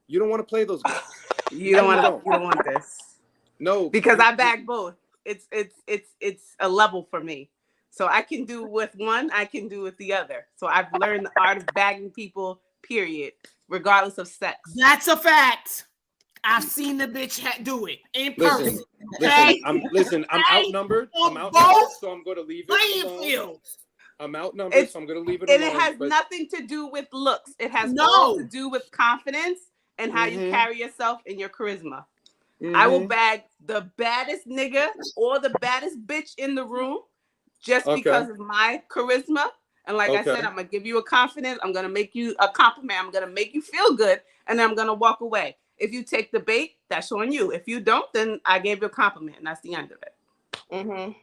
You don't want to play those games. You don't want this. No. Because I bag both. It's a level for me. So I can do with one, I can do with the other. So I've learned the art of bagging people, period, regardless of sex. That's a fact. I've seen the bitch do it in person. Listen, I'm outnumbered. So I'm going to leave it alone. I'm outnumbered, so I'm going to leave it alone. And it has nothing to do with looks. It has all to do with confidence and how you carry yourself and your charisma. I will bag the baddest nigga or the baddest bitch in the room just because of my charisma. And like I said, I'm going to give you a confidence. I'm going to make you a compliment. I'm going to make you feel good. And then I'm going to walk away. If you take the bait, that's on you. If you don't, then I gave you a compliment. And that's the end of it.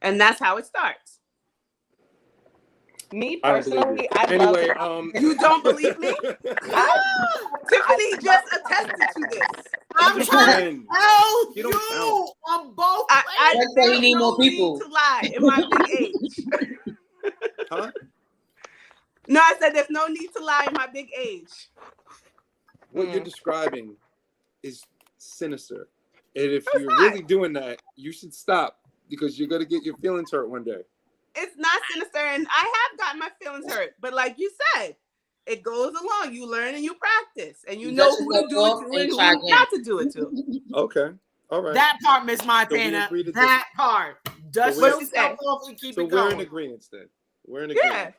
And that's how it starts. Me personally, you don't believe me? Tiffany just attested to this. I'm trying to tell you on both. That's why you need more people to lie in my big age. Huh? No, I said there's no need to lie in my big age. What you're describing is sinister. And if you're really doing that, you should stop because you're going to get your feelings hurt one day. It's not sinister, and I have gotten my feelings hurt. But like you said, it goes along. You learn and you practice, and you know who to do it to and who not to do it to. Okay, all right. That part, Miss Montana. That part. Dust yourself off and keep it going. So we're in agreement then. We're in agreement. Yeah.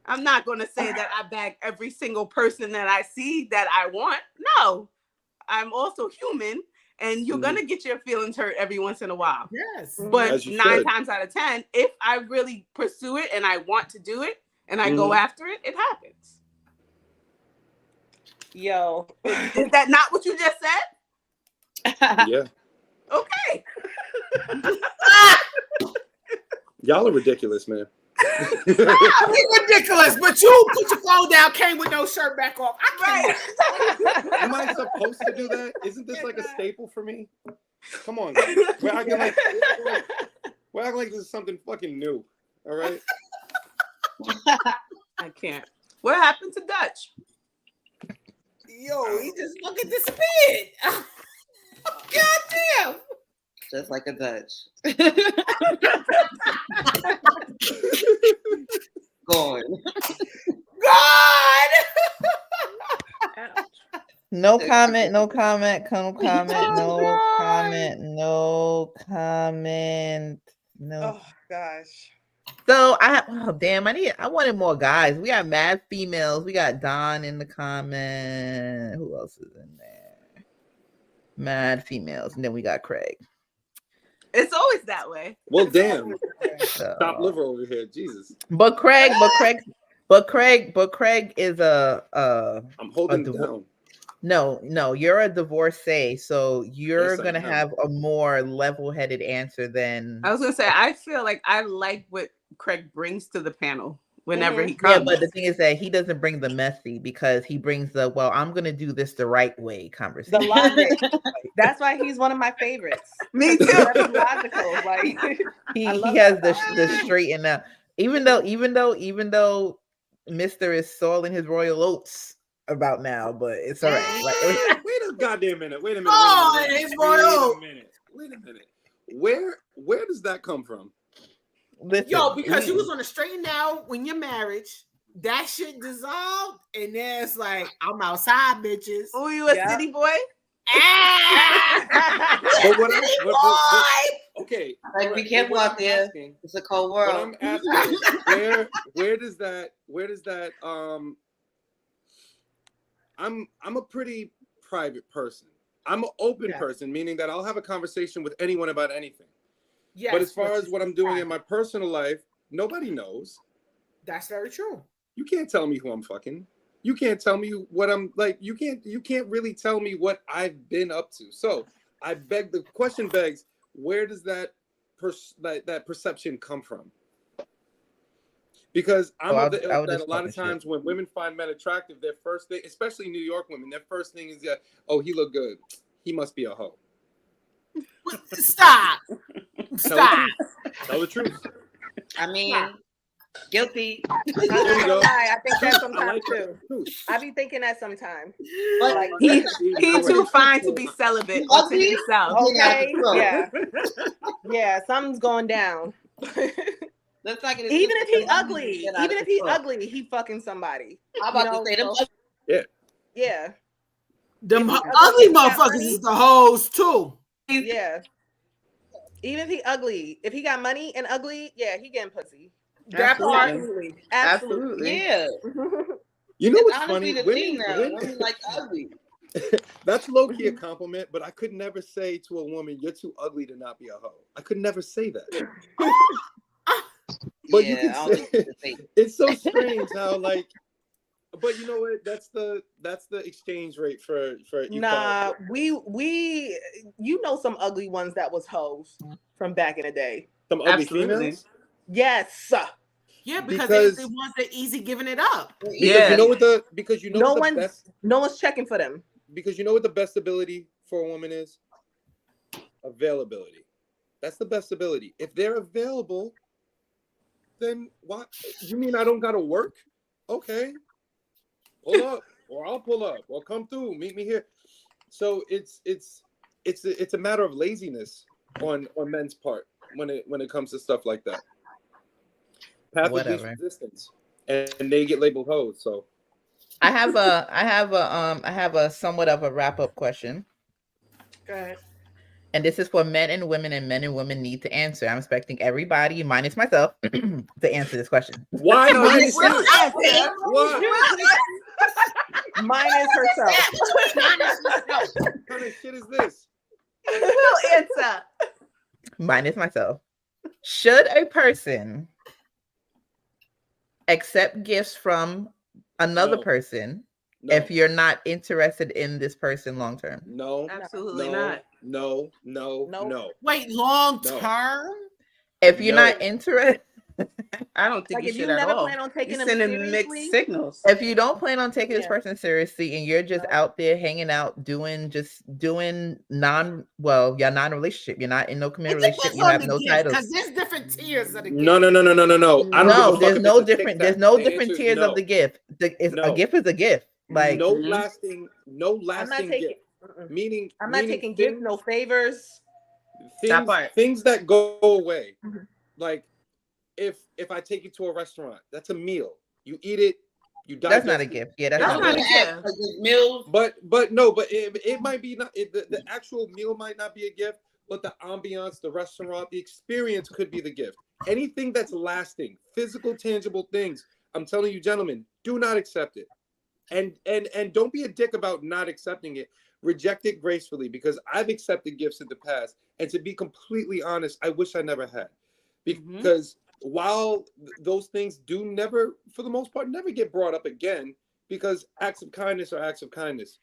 I'm not going to say that I bag every single person that I see that I want. No, I'm also human. And you're going to get your feelings hurt every once in a while. Yes. But 9 times out of 10, if I really pursue it and I want to do it and I go after it, it happens. Yo. Is that not what you just said? Yeah. Okay. Y'all are ridiculous, man. You're ridiculous, but you put your phone down, came with no shirt back off. Am I supposed to do that? Isn't this like a staple for me? Come on, guys. We're acting like this is something fucking new. All right. I can't. What happened to Dutch? Yo, he just look at the spit. God damn. Just like a Dutch. Gone. God. No comment, no comment, no comment, no comment, no comment, no. Oh gosh. So I wanted more guys. We got mad females. We got Don in the comment. Who else is in there? Mad females, and then we got Craig. It's always that way. Well, damn. Top liver over here, Jesus. But Craig is I'm holding it down. No, you're a divorcee, so you're gonna have a more level-headed answer than. I was gonna say. I feel like I like what Craig brings to the panel whenever he comes. Yeah, but the thing is that he doesn't bring the messy because he brings the I'm gonna do this the right way conversation. The logic. That's why he's one of my favorites. Me too. That's logical. Like he has the straight and out. Even though Mr. is sawing his royal oats about now, but it's all right. Like, wait a goddamn minute. Wait a minute. Wait a minute. Where does that come from? Listen, because you was on a straight and out when your marriage, that shit dissolved, and then it's like, I'm outside, bitches. Oh, you a city boy? But okay. Like, be careful out there. It's a cold world. What I'm asking, where does that I'm a pretty private person. I'm an open person, meaning that I'll have a conversation with anyone about anything. Yes, but as far as what I'm doing in my personal life, nobody knows. That's very true. You can't tell me who I'm fucking. You can't tell me what I'm like. You can't really tell me what I've been up to. So the question begs, where does that perception come from? Because a lot of times when women find men attractive, their first thing, especially New York women, their first thing is he look good. He must be a hoe. Stop. Tell the truth. I mean, guilty. I'm not gonna lie. I think that sometimes too. I be thinking that sometimes. But like he too fine to be celibate to himself. Okay. Yeah. Something's going down. Let's not get even if he's ugly, he fucking somebody. I'm about to say them. Yeah. Them ugly motherfuckers is the hoes too. Yeah. Even if he ugly, if he got money and ugly, yeah, he getting pussy. Absolutely. Yeah. You know what's funny? Women like ugly. That's low-key a compliment, but I could never say to a woman, "You're too ugly to not be a hoe." I could never say that. But you can say it's so strange how like. But you know what? That's the exchange rate for nah. We some ugly ones that was hoes from back in the day. Some ugly females. Yes. Yeah, because they want the easy giving it up. Yeah, no one's checking for them. Because you know what the best ability for a woman is? Availability. That's the best ability. If they're available, then what? You mean I don't gotta work? Okay. Pull up, or I'll pull up, or come through, meet me here. So it's a matter of laziness on men's part when it comes to stuff like that. Path of least resistance, and they get labeled hoes. So I have a somewhat of a wrap up question. Go ahead. And this is for men and women, and men and women need to answer. I'm expecting everybody, minus myself, to answer this question. Why? Minus herself. What kind of shit is this? We'll answer. Minus myself. Should a person accept gifts from another person if you're not interested in this person long term? No, absolutely not. No. Wait, long term? If you're not interested, I don't think you should at all. Plan on taking them sending mixed signals. If you don't plan on taking this person seriously and you're just out there hanging out, doing non-relationship, you're not in no committed relationship, you have no titles. Because there's different tiers of the gift. No. There's no different tiers of the gift. A gift is a gift. Like no lasting gift. Meaning I'm not taking gifts, no favors. Things that go away. Mm-hmm. Like if I take you to a restaurant, that's a meal. You eat it, you die. That's not a gift. Yeah, that's not a gift. Meal. But it might be not. The actual meal might not be a gift, but the ambiance, the restaurant, the experience could be the gift. Anything that's lasting, physical, tangible things, I'm telling you, gentlemen, do not accept it. And don't be a dick about not accepting it. Reject it gracefully, because I've accepted gifts in the past, and to be completely honest, I wish I never had. Because while those things do never, for the most part, never get brought up again, because acts of kindness are acts of kindness.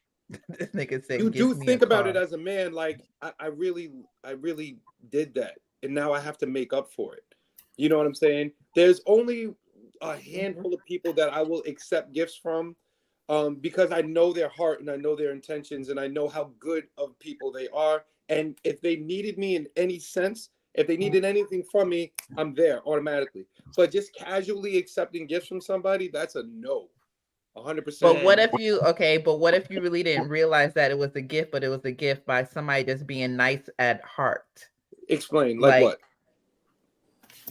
This nigga said, you do think about it car. as a man, like I really did that, and now I have to make up for it. You know what I'm saying? There's only a handful of people that I will accept gifts from, because I know their heart and I know their intentions and I know how good of people they are. And if they needed me in any sense, if they needed anything from me, I'm there automatically. But just casually accepting gifts from somebody, that's a no. 100%. But what if you really didn't realize that it was a gift, but it was a gift by somebody just being nice at heart? Explain, like what?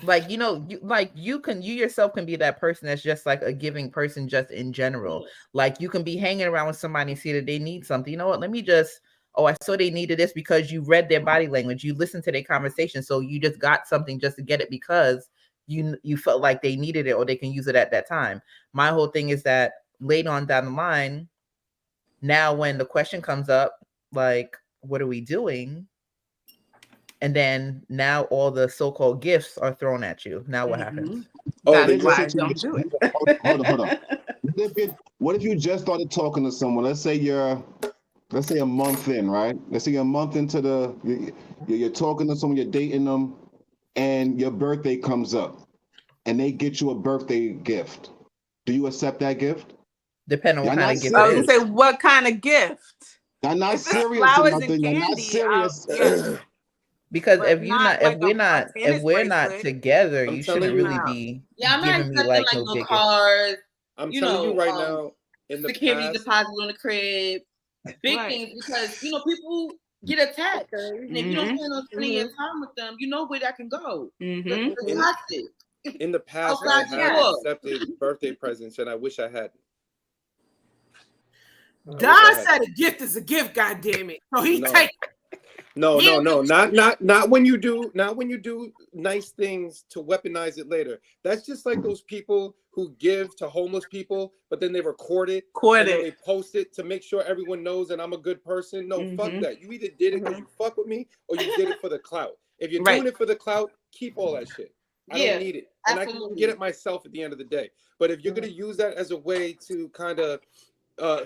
Like, you yourself can be that person that's just like a giving person just in general. Like, you can be hanging around with somebody and see that they need something. You know what? Let me just, I saw they needed this, because you read their body language. You listened to their conversation. So you just got something just to get it because you felt like they needed it or they can use it at that time. My whole thing is that later on down the line, now when the question comes up, like, what are we doing? And then now all the so-called gifts are thrown at you. Now what happens? That is why I don't do it. Hold on. What if you just started talking to someone? Let's say a month in, right? Let's say you're a month into you're talking to someone, you're dating them, and your birthday comes up, and they get you a birthday gift. Do you accept that gift? Depending on what kind of gift it is. I was gonna say, what kind of gift? I'm not serious. Flowers and candy. Not serious. Because if we're not together, you shouldn't really be giving me like no cars. I'm telling you right now, in the security past, deposit on the crib, big things, because people get attached. And if you don't plan on spending your time with them, you know where that can go. In the past, I have accepted birthday presents, and I wish I hadn't. Don said a gift is a gift, goddammit. So he take it. No. Not when you do nice things to weaponize it later. That's just like those people who give to homeless people, but then they record it, and then they post it to make sure everyone knows that I'm a good person. No, fuck that. You either did it because you fuck with me, or you did it for the clout. If you're doing it for the clout, keep all that shit. I don't need it, and I can get it myself at the end of the day. But if you're gonna use that as a way to kind of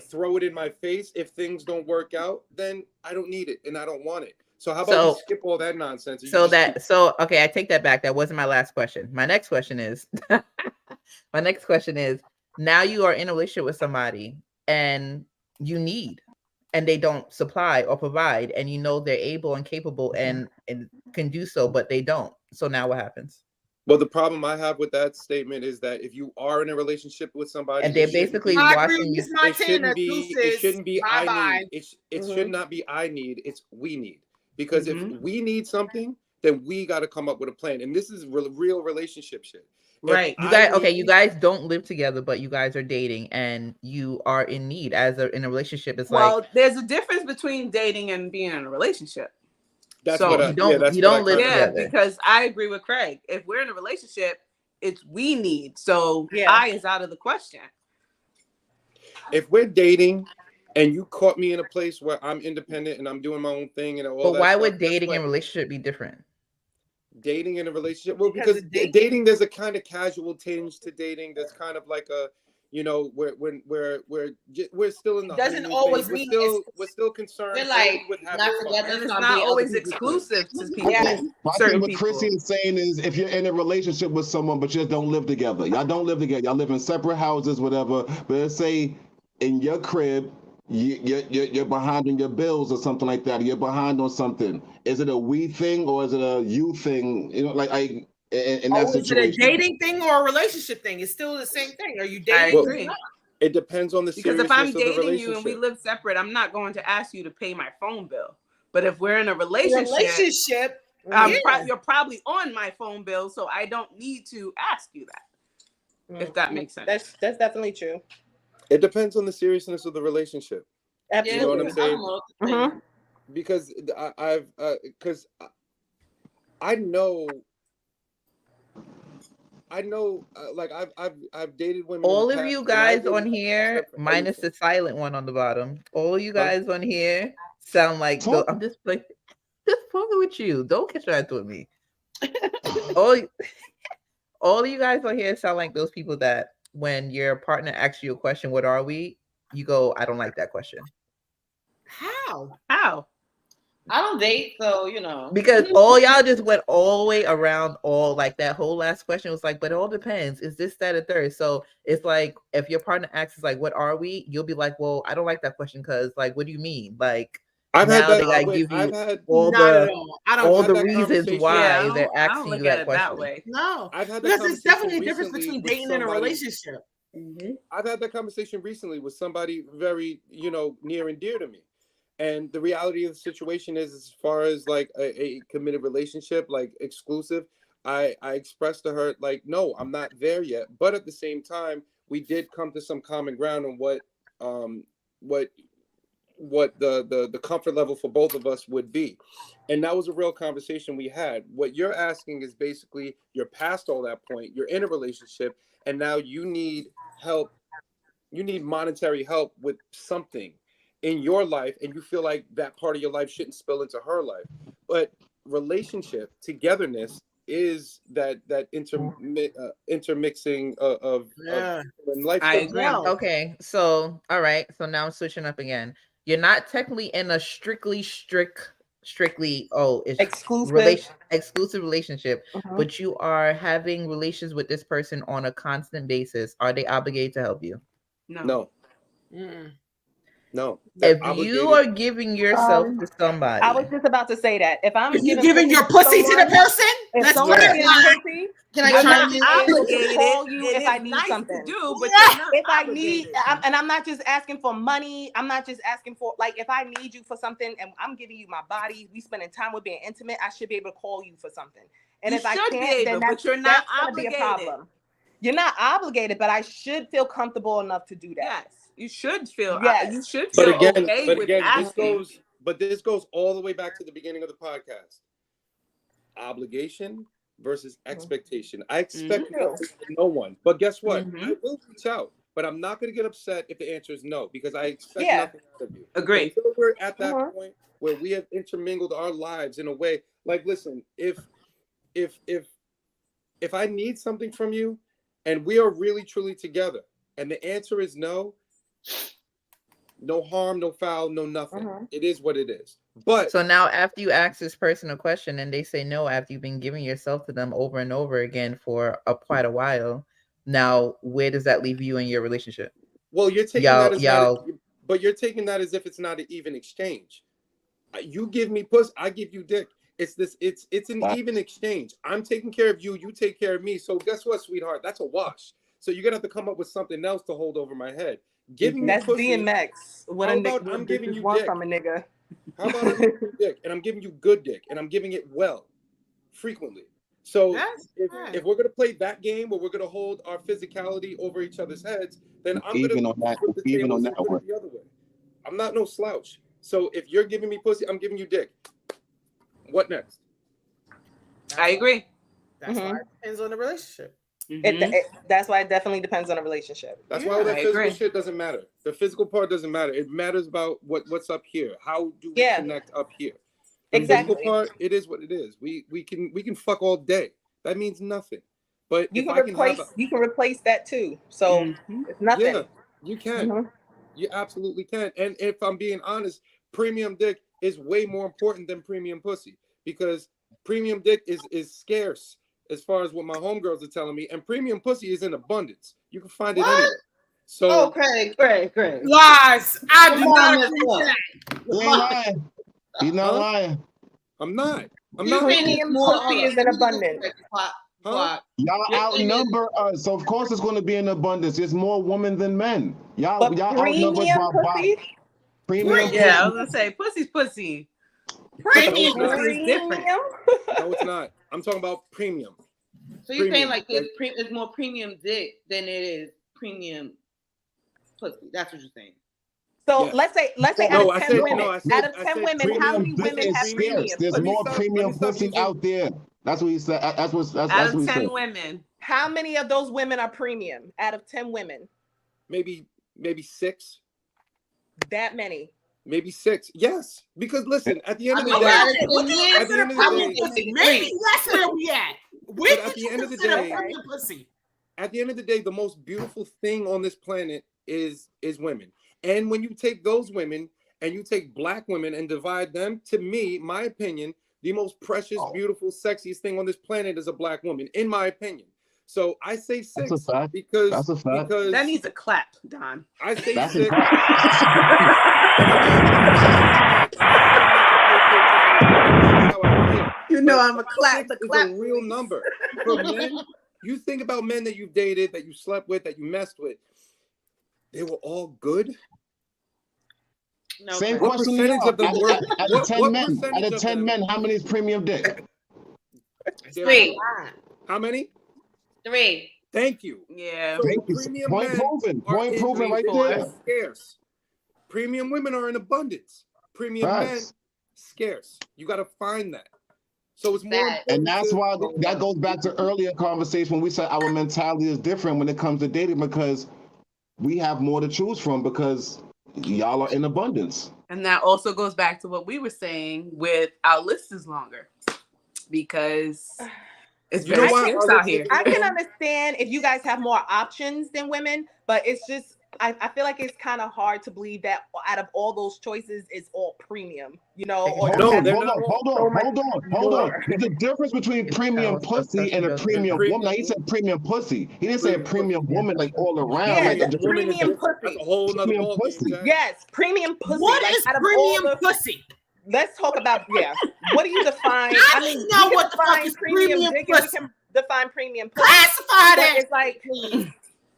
throw it in my face if things don't work out, then I don't need it and I don't want it. So how about you skip all that nonsense? Okay, I take that back. That wasn't my last question. My next question is now you are in a relationship with somebody and you need, and they don't supply or provide, and you know they're able and capable and can do so, but they don't. So now what happens? Well, the problem I have with that statement is that if you are in a relationship with somebody and they're basically watching you, it shouldn't be I need. It should not be I need. It's we need. Because if we need something, then we got to come up with a plan. And this is real relationship shit. Right. You guys don't live together, but you guys are dating and you are in need in a relationship. It's there's a difference between dating and being in a relationship. That's so what you don't live together. Because I agree with Craig. If we're in a relationship, it's we need. So I is out of the question. If we're dating and you caught me in a place where I'm independent and I'm doing my own thing and all that. But why would dating and relationship be different? Dating in a relationship? Well, because dating, there's a kind of casual tinge to dating. That's kind of like a, we're still in the doesn't always mean we're still concerned. They're like with not together. And it's not always exclusive to people. I think what Chrissy is saying is, if you're in a relationship with someone but you just don't live together, y'all don't live together, y'all live in separate houses, whatever. But let's say in your crib, you're behind on your bills or something like that. Or you're behind on something. Is it a we thing or is it a you thing? In that situation. Is it a dating thing or a relationship thing? It's still the same thing. Are you dating? I agree. It depends on the seriousness because if I'm of the dating relationship. you and we live separate, I'm not going to ask you to pay my phone bill. But if we're in a relationship, you're probably on my phone bill, so I don't need to ask you that. If that makes sense. That's definitely true. It depends on the seriousness of the relationship. Absolutely. You know what I'm saying? because I know, like I've dated women. All in the of past, you and I guys wouldn't on ask here, them for minus anything. the silent one on the bottom. All you Huh? guys on here sound like I'm just like just fucking with you. Don't get your ass with me. All of you guys on here sound like those people that when your partner asks you a question, "What are we?" You go, "I don't like that question." How? I don't date, so Because all y'all just went all the way around all like that whole last question was like, but it all depends. Is this, that, or third? So it's like if your partner asks like, what are we? You'll be like, well, I don't like that question because like, what do you mean? Like I've now had that. they gotta give you all not at the all. I don't all have the that reasons why they're I don't asking look you at that it that question. way. No, I've had that because there's definitely a conversation difference recently between with dating and a somebody. relationship. I've had that conversation recently with somebody very, near and dear to me. And the reality of the situation is, as far as like a committed relationship, like exclusive, I expressed to her like, no, I'm not there yet. But at the same time, we did come to some common ground on what the comfort level for both of us would be. And that was a real conversation we had. What you're asking is basically you're past all that point, you're in a relationship, and now you need help. You need monetary help with something in your life, and you feel like that part of your life shouldn't spill into her life. But relationship togetherness is that intermixing of life. I agree. Okay, so all right, so now I'm switching up again. You're not technically in a strictly it's exclusive relationship, but you are having relations with this person on a constant basis. Are they obligated to help you? No. No. If you are giving yourself to somebody, I was just about to say that. If I'm you giving your pussy to the person, if let's someone's clarify. giving pussy, Can I I'm chime not in? obligated to call you It if is I need nice something. to do, but you're not if I obligated. need, and I'm not just asking for money. I'm not just asking for like if I need you for something and I'm giving you my body, we spending time with being intimate. I should be able to call you for something. And You if I should be can't, then able, but you're not gonna be a obligated. problem. You're not obligated, but I should feel comfortable enough to do that. Yes, you should feel. Yes. You should But feel again, okay with asking. this goes all the way back to the beginning of the podcast. Obligation versus expectation. I expect nothing from no one. But guess what? I will reach out. But I'm not going to get upset if the answer is no, because I expect nothing out of you. Agree. Until we're at that point where we have intermingled our lives in a way, like, listen, if I need something from you and we are really truly together and the answer is no, no harm, no foul, no nothing. It is what it is. But so now after you ask this person a question and they say no after you've been giving yourself to them over and over again for quite a while, now where does that leave you in your relationship? Well, you're taking that as but you're taking that as if it's not an even exchange. You give me puss, I give you dick. It's an even exchange. I'm taking care of you, you take care of me. So guess what, sweetheart? That's a wash. So you're gonna have to come up with something else to hold over my head. Giving That's me pussy. DMX. What about I'm giving you dick from a nigga? How about I'm giving you dick and I'm giving you good dick and I'm giving it well, frequently. So if we're gonna play that game where we're gonna hold our physicality over each other's heads, then I'm gonna flip the tables and put it the other way. I'm not no slouch. So if you're giving me pussy, I'm giving you dick. What next? I agree. That's why it depends on the relationship. That's why it definitely depends on a relationship. That's why all that physical shit doesn't matter. The physical part doesn't matter. It matters about what's up here. How do we connect up here? The physical part, it is what it is. We can fuck all day. That means nothing. But you can replace that too. So it's nothing. Yeah, you can. You absolutely can. And if I'm being honest, premium dick is way more important than premium pussy, because premium dick is scarce as far as what my homegirls are telling me, and premium pussy is in abundance. You can find it anywhere. So Craig. Lies. I do not do that. He ain't lying. He's not lying. I'm not. Premium pussy is in abundance. Y'all outnumber us, so of course it's going to be in abundance. There's more women than men. Y'all outnumbered by premium. Yeah, I was gonna say pussy's pussy. Premium pussy is different. No, it's not. I'm talking about premium. So you're saying like it's more premium dick than it is premium pussy. That's what you're saying. So let's say No, out of 10 women, out of 10 women, how many women have premium? There's more premium pussy out there. That's what he said. That's what he said. Women. How many of those women are premium out of 10 women? Maybe 6. That many? Maybe 6. Yes, because listen, at the end of the Okay, day, what do you consider premium pussy? Maybe that's where we at. Where at did the you end of the consider day, premium pussy? at the end of the day, the most beautiful thing on this planet is women. And when you take those women and you take black women and divide them, to me, my opinion, the most precious, beautiful, sexiest thing on this planet is a black woman, in my opinion. So I say 6 because that needs a clap, Don. I say that's 6. You know, I'm a clap. 6 is a real number. For men, you think about men that you've dated, that you slept with, that you messed with. They were all good. No, same question. Of them were, out of 10 men, out of 10 men, how many is premium dick? 3. How many? 3. Thank you. Yeah. So premium Point proven. Point proven right there. Scarce. Premium women are in abundance. Premium men, scarce. You got to find that. So it's more important. And that's why that goes back to earlier conversation when we said our mentality is different when it comes to dating, because we have more to choose from because y'all are in abundance. And that also goes back to what we were saying with our list is longer because it's very scarce out here. I can understand if you guys have more options than women, but it's just I feel like it's kind of hard to believe that out of all those choices, it's all premium, you know? Or hold on. There's a difference between premium pussy and a premium woman. Now, he said premium pussy. He didn't say a premium woman like all around. Yeah, like the premium pussy. A whole nother premium pussy. Yes, premium pussy. What like, is premium pussy? Let's talk about What do you define? I mean, know what the fuck is premium pussy. We can define premium pussy. Classify that. It's like.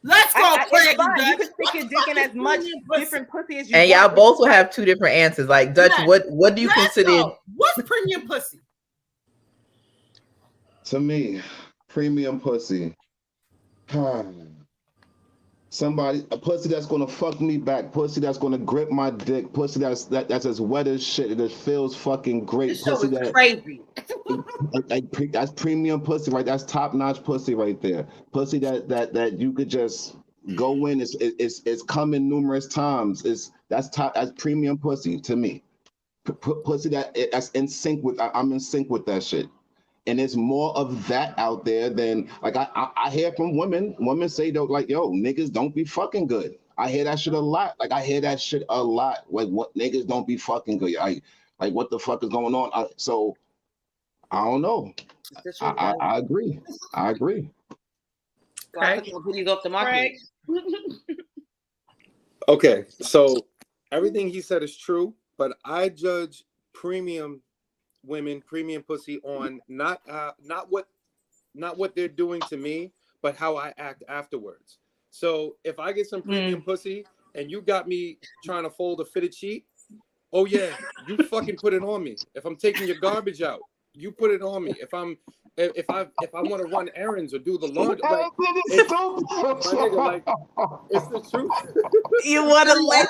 Let's go, Craig. You can stick your dick in as much different pussy as you want. And y'all both will have 2 different answers. Like Dutch, what do you consider? What's premium pussy? To me, premium pussy. Somebody, a pussy that's gonna fuck me back, pussy that's gonna grip my dick, pussy that's as wet as shit, it just feels fucking great. This pussy show is crazy. That's premium pussy, right? That's top notch pussy right there. Pussy that you could just go in. It's come in numerous times. That's premium pussy to me. Pussy that's in sync with. I'm in sync with that shit. And there's more of that out there than like I hear from women. Women say though, like, yo, niggas don't be fucking good. I hear that shit a lot. Like I hear that shit a lot. Like what niggas don't be fucking good. Like what the fuck is going on? So I don't know. I agree. I agree. Off the market. Okay, so everything he said is true, but I judge premium women, premium pussy on not what they're doing to me, but how I act afterwards. So if I get some premium pussy and you got me trying to fold a fitted sheet, oh yeah, you fucking put it on me. If I'm taking your garbage out, you put it on me. If I want to run errands or do the laundry, it's the truth. You want to let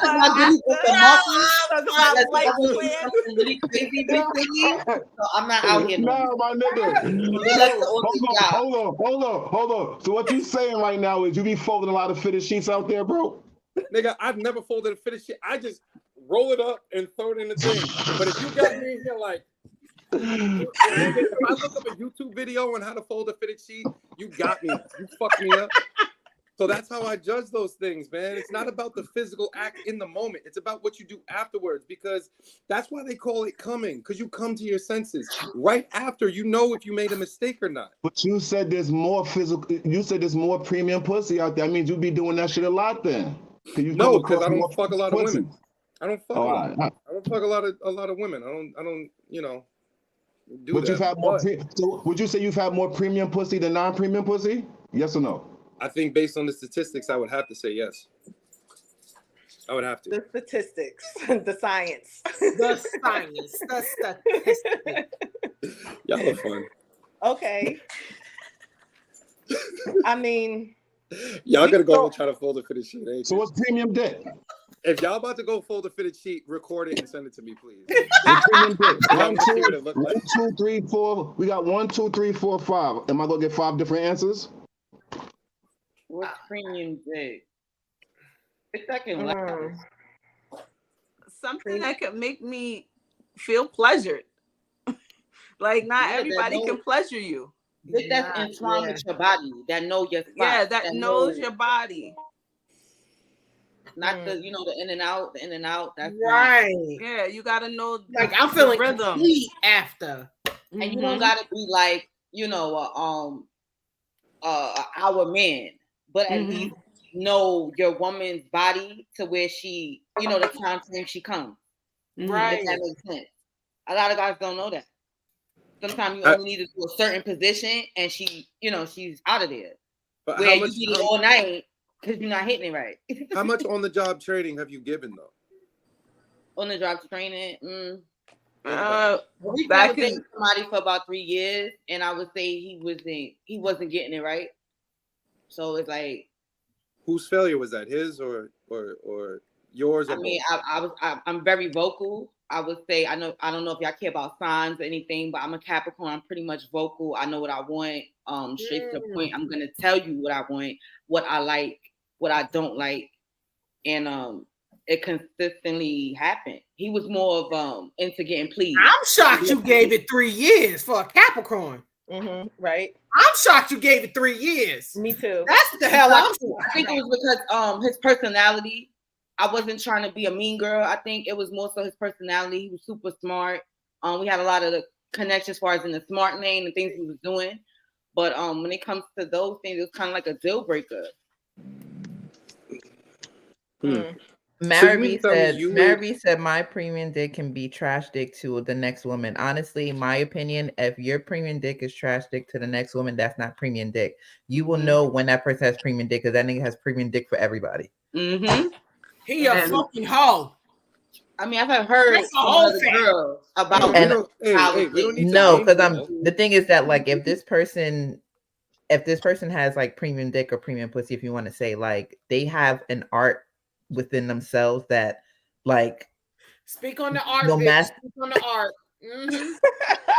I'm not out here. No, my nigga. Hold on. So what you saying right now is you be folding a lot of fitted sheets out there, bro? Nigga, I've never folded a fitted sheet. I just roll it up and throw it in the thing. But if you got me in here like, if I look up a YouTube video on how to fold a fitted sheet, you got me. You fucked me up. So that's how I judge those things, man. It's not about the physical act in the moment. It's about what you do afterwards, because that's why they call it coming, because you come to your senses right after. You know if you made a mistake or not. But you said there's more physical. You said there's more premium pussy out there. That means you be doing that shit a lot then. No, because I don't fuck a lot of women. I don't fuck a lot. I don't fuck a lot of women. I don't. You know. But you've had more. So would you say you've had more premium pussy than non-premium pussy? Yes or no? I think based on the statistics, I would have to say yes. I would have to. The statistics, the science. The science, the statistics. Y'all are fun. Okay. I mean, y'all gotta go and try to fold it for the shit. So what's premium dick? If y'all about to go fold a fitted sheet, record it and send it to me, please. One, two, three, four. We got 1, 2, 3, 4, 5. Am I gonna get 5 different answers? What's premium dick? It's second something that could make me feel pleasured. Like not everybody can pleasure you. That's entwined with your body. That know your spot. Yeah, that knows your body. Not the the in and out, That's right. Yeah, you gotta know. Like I'm feeling rhythm complete after, and you don't gotta be like our man, but at least know your woman's body to where she, the time frame she comes. Right. If that makes sense. A lot of guys don't know that. Sometimes you only need to do a certain position, and she, she's out of there. But where you need it all night. Because you're not hitting it right. How much on the job training have you given though? On the job training, we've been dating somebody for about 3 years, and I would say he wasn't getting it right. So it's like, whose failure was that? His or yours? I mean, I'm very vocal. I would say I don't know if y'all care about signs or anything, but I'm a Capricorn. I'm pretty much vocal. I know what I want. Straight to the point. I'm gonna tell you what I want, what I like, what I don't like, and it consistently happened. He was more of into getting pleased. I'm shocked you gave it 3 years for a Capricorn. Right. I'm shocked you gave it 3 years. Me too. That's the hell I'm. I think it was because his personality. I wasn't trying to be a mean girl. I think it was more so his personality. He was super smart. We had a lot of the connections as far as in the smart lane and things he was doing. But when it comes to those things, it was kind of like a deal breaker. Marabee said my premium dick can be trash dick to the next woman. Honestly, in my opinion, if your premium dick is trash dick to the next woman, that's not premium dick. You will know when that person has premium dick because that nigga has premium dick for everybody. He a fucking hoe. I mean, I've heard girls about no, because the thing is that like if this person has like premium dick or premium pussy, if you want to say, like they have an art within themselves that like speak on the art. Speak on the art.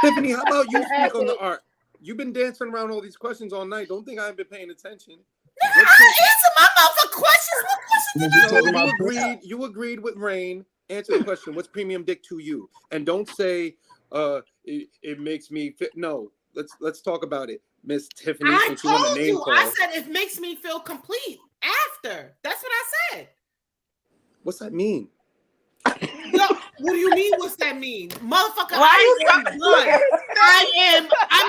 Tiffany, how about you speak on the art? You've been dancing around all these questions all night. Don't think I haven't been paying attention. Answer my mouth for questions. What questions? You agreed with Rain. Answer the question. What's premium dick to you? And don't say it makes me fit. No, let's talk about it, Miss Tiffany. I told you. I said it makes me feel complete after. That's what I said. What's that mean? Yo, what do you mean? What's that mean, motherfucker? I'm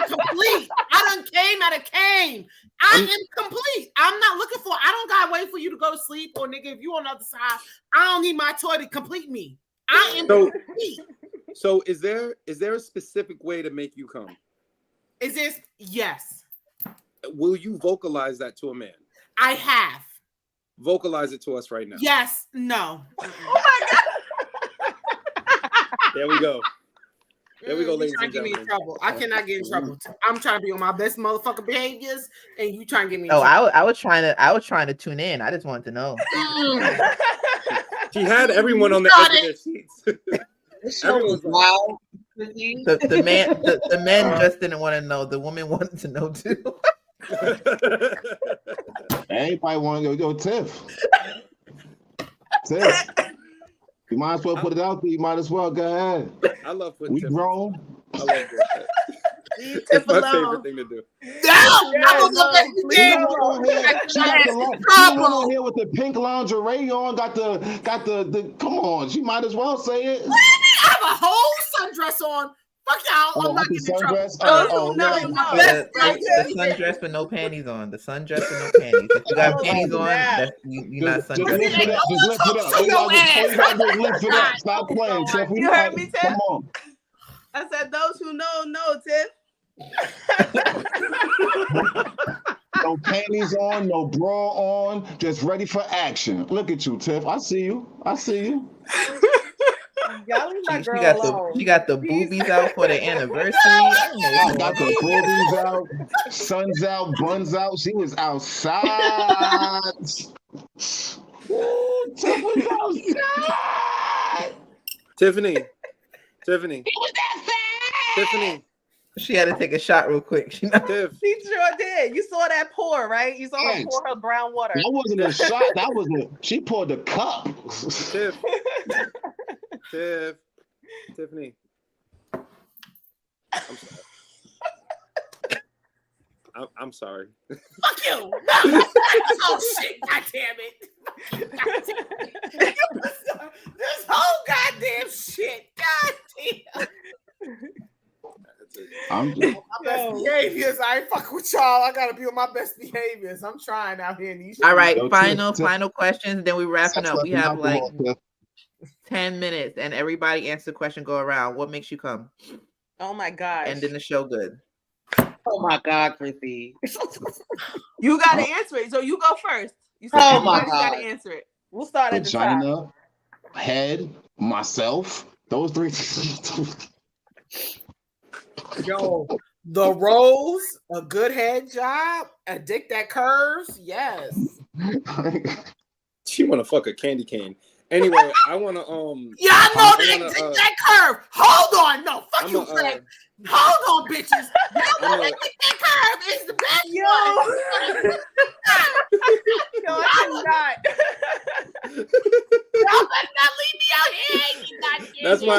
complete. I done came. I am complete. I'm not looking for. I don't gotta wait for you to go to sleep, or nigga, if you on the other side, I don't need my toy to complete me. I am complete. So is there a specific way to make you come? Is this yes? Will you vocalize that to a man? I have. Vocalize it to us right now. Yes. No. Oh my God. There we go. There we go, ladies and gentlemen. Get me in trouble. I cannot get in trouble. I'm trying to be on my best motherfucking behaviors, and you trying to get me in trouble. I was trying to tune in. I just wanted to know. She had everyone on the edge of their seats. This show was wild. The men just didn't want to know. The woman wanted to know too. Everybody want to go, Tiff. Tiff. You might as well put it out there. You might as well go ahead. I love putting we Tiff. Grown. I love it. It's my favorite thing to do. She went on here with the pink lingerie on. Got the. Come on, she might as well say it. I have a whole sundress on. Fuck y'all. I'm not getting in trouble. The sundress with no panties on. The sundress with no panties. If you got panties on, you're not sundressed. Just lift it up. Stop playing, Tiff. You heard me, Tiff? Come on. I said those who know, Tiff. No panties on, no bra on, just ready for action. Look at you, Tiff. I see you. Y'all leave my girl alone. She got the boobies out for the anniversary. I got the boobies out, sun's out, buns out. She was outside. Ooh, Tiffany's outside. Tiffany. He was that fast. Tiffany. She had to take a shot real quick. She Tiff. She sure did. You saw that pour, right? You saw her pour her brown water. That wasn't a shot. That was she poured a cup. Tiff. Tiffany. I'm sorry. Fuck you. Oh shit! God damn it! This whole goddamn shit. God damn. I'm just My best behaviors. I ain't fucking with y'all. I gotta be on my best behaviors. I'm trying out here in these. All right, final questions. Then we wrapping up. We have like alcohol. 10 minutes, and everybody answer the question. Go around. What makes you come? Oh my gosh! Ending the show good. Oh my God, Chrissy. You gotta answer it. So you go first. You said everybody's gotta answer it. We'll start at the top. Vagina, head, myself. Those three. Yo, the rose, a good head job, a dick that curves. Yes. She wanna fuck a candy cane. Anyway, I wanna Yeah, I know that dick that curve. Hold on, no, fuck you, Frank. Hold on, bitches. Y'all know that dick that curve is the best. Yo, I cannot. Y'all better not leave me out here hanging. That's my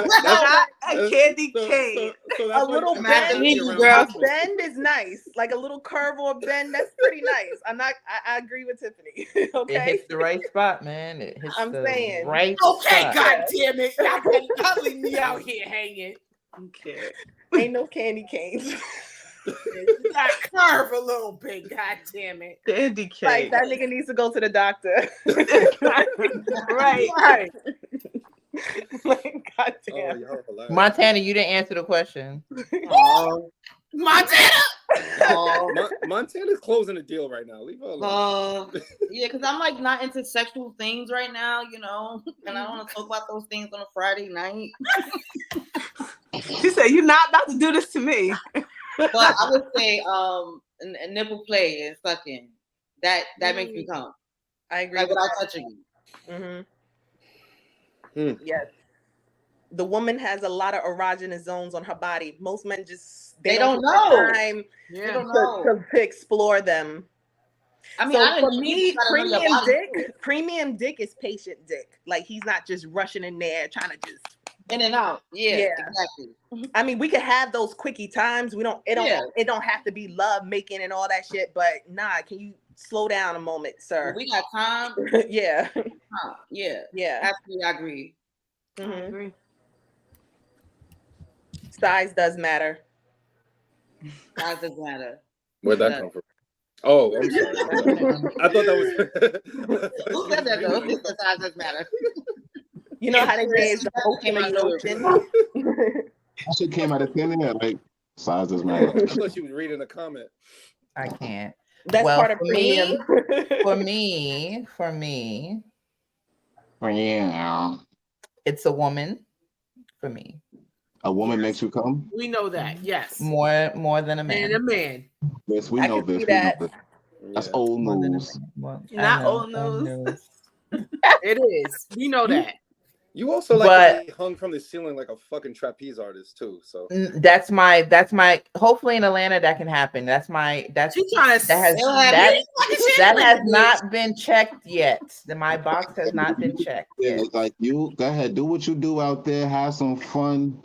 a candy cane. A little bend, a bend is nice. Like a little curve or bend, that's pretty nice. I agree with Tiffany. Okay. It hits the right spot, man. It hits the right okay, spot. God damn it. Y'all better not leave me out here hanging. Okay. Ain't no candy canes. You got curve a little bit, god damn it. Candy cane. Like that nigga needs to go to the doctor. Right. Like, god damn. Montana, you didn't answer the question. Montana. Montana's closing a deal right now. Leave her alone. Yeah, because I'm like not into sexual things right now, you know, and I don't want to talk about those things on a Friday night. She said, "You're not about to do this to me." But I would say, a nipple play and sucking that makes me come. I agree. Like without touching you. Mm-hmm. Yes. The woman has a lot of erogenous zones on her body. Most men just they don't know time they don't know to explore them. I mean, so for me, premium dick is patient dick. Like he's not just rushing in there trying to just in and out. Yeah, exactly. I mean, we could have those quickie times. It don't have to be love making and all that shit. But nah, can you slow down a moment, sir? We got time. Yeah. Yeah. Absolutely, I agree. Mm-hmm. I agree. Size does matter. Size does matter. Where'd that come from? Oh, I'm sorry. I thought that was. Who said that though? Who said size does matter? You know how they say it's the ocean and the ocean. That shit came out of thin air. Like size does matter. I thought she was reading a comment. I can't. That's part of premium. For me, yeah, it's a woman. For me, a woman makes you come. We know that. Yes. More than a man. And a man. Yes, we know this. That's old news. Not old news. It is. We know that. You also like to be hung from the ceiling like a fucking trapeze artist too. So that's my. Hopefully in Atlanta that can happen. That has not been checked yet. My box has not been checked. Yeah, like you go ahead, do what you do out there, have some fun,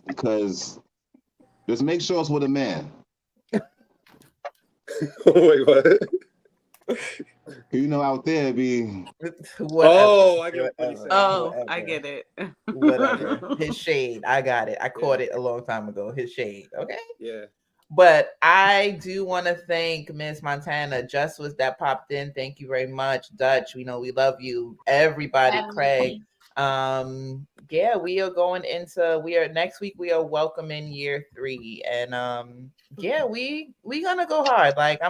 because just make sure it's with a man. Wait, what? You know, out there be. Oh, I get what you said. I get it. Whatever. His shade. I got it. I caught it a long time ago. His shade. Okay. Yeah. But I do want to thank Miss Montana. Just was that popped in. Thank you very much. Dutch, we know we love you. Everybody, Craig. Yeah, we are going into next week we are welcoming year 3. And yeah, we gonna go hard. Like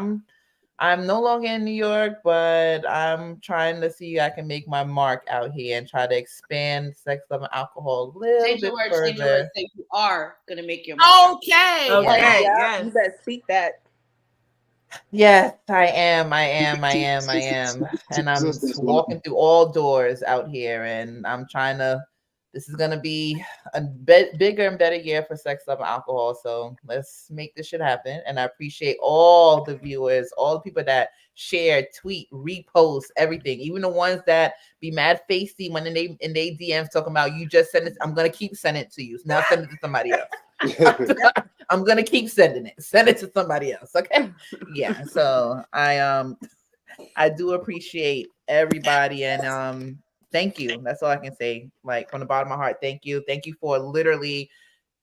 I'm no longer in New York, but I'm trying to see I can make my mark out here and try to expand sex, love, and alcohol a little bit further. Say you are gonna make your mark. Okay. Yeah. You better speak that. Yes, I am. And I'm walking through all doors out here, and I'm trying to. This is gonna be a bigger and better year for sex, love, and alcohol. So let's make this shit happen. And I appreciate all the viewers, all the people that share, tweet, repost, everything. Even the ones that be mad facey when in they DMs talking about you just send it. I'm gonna keep sending it to you. Now send it to somebody else. I'm gonna keep sending it. Send it to somebody else. Okay. Yeah. So I do appreciate everybody, and thank you. That's all I can say. Like from the bottom of my heart, thank you. Thank you for literally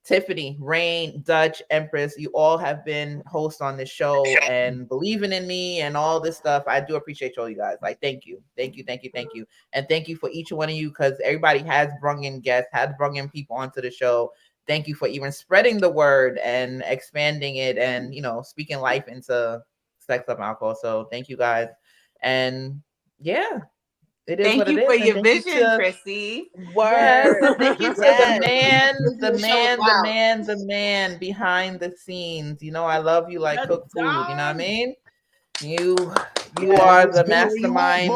Tiffany, Rain, Dutch, Empress. You all have been hosts on this show and believing in me and all this stuff. I do appreciate all you guys. Like, thank you. And thank you for each one of you, because everybody has brung in guests, has brung in people onto the show. Thank you for even spreading the word and expanding it, and speaking life into sex, love, and alcohol. So thank you guys. And yeah, it is what it is. Thank you for your thank vision, you to, Chrissy. Yes, and thank you to the man behind the scenes. I love you like cooked food. You know what I mean? You are the mastermind.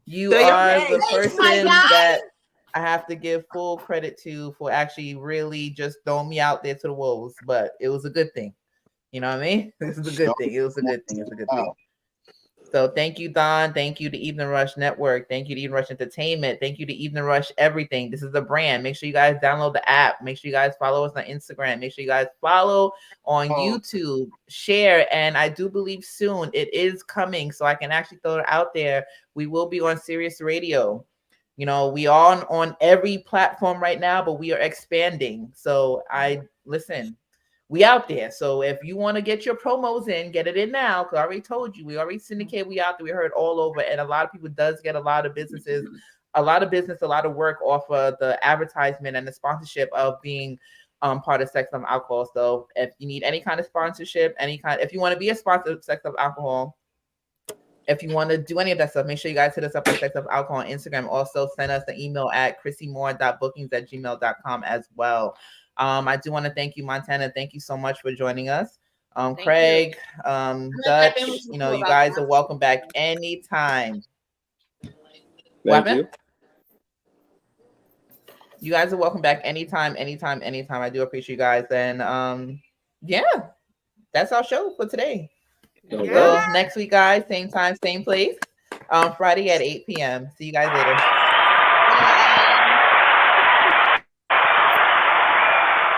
You are the person that I have to give full credit to for actually really just throwing me out there to the wolves. But it was a good thing. You know what I mean? This is a good thing. It was a good thing. It's a good thing. So thank you, Don. Thank you to Evening Rush Network. Thank you to Evening Rush Entertainment. Thank you to Evening Rush Everything. This is the brand. Make sure you guys download the app. Make sure you guys follow us on Instagram. Make sure you guys follow on YouTube. Share. And I do believe soon it is coming, so I can actually throw it out there. We will be on Sirius Radio. We are on every platform right now, but we are expanding. So we out there. So if you want to get your promos in, get it in now. Because I already told you, we already syndicate. We out there. We heard all over. And a lot of people does get a lot of business, a lot of work off of the advertisement and the sponsorship of being part of Sex, Love, Alcohol. So if you need any kind of sponsorship, if you want to be a sponsor of Sex, Love, Alcohol, if you want to do any of that stuff, make sure you guys hit us up at Sex, Love, Alcohol on Instagram. Also send us an email at chrissymore.bookings@gmail.com as well. I do want to thank you, Montana. Thank you so much for joining us. Craig, Dutch, you guys are welcome back anytime. Thank you. You guys are welcome back anytime. I do appreciate you guys. And yeah, that's our show for today. So next week, guys, same time, same place. Friday at 8 p.m. See you guys later.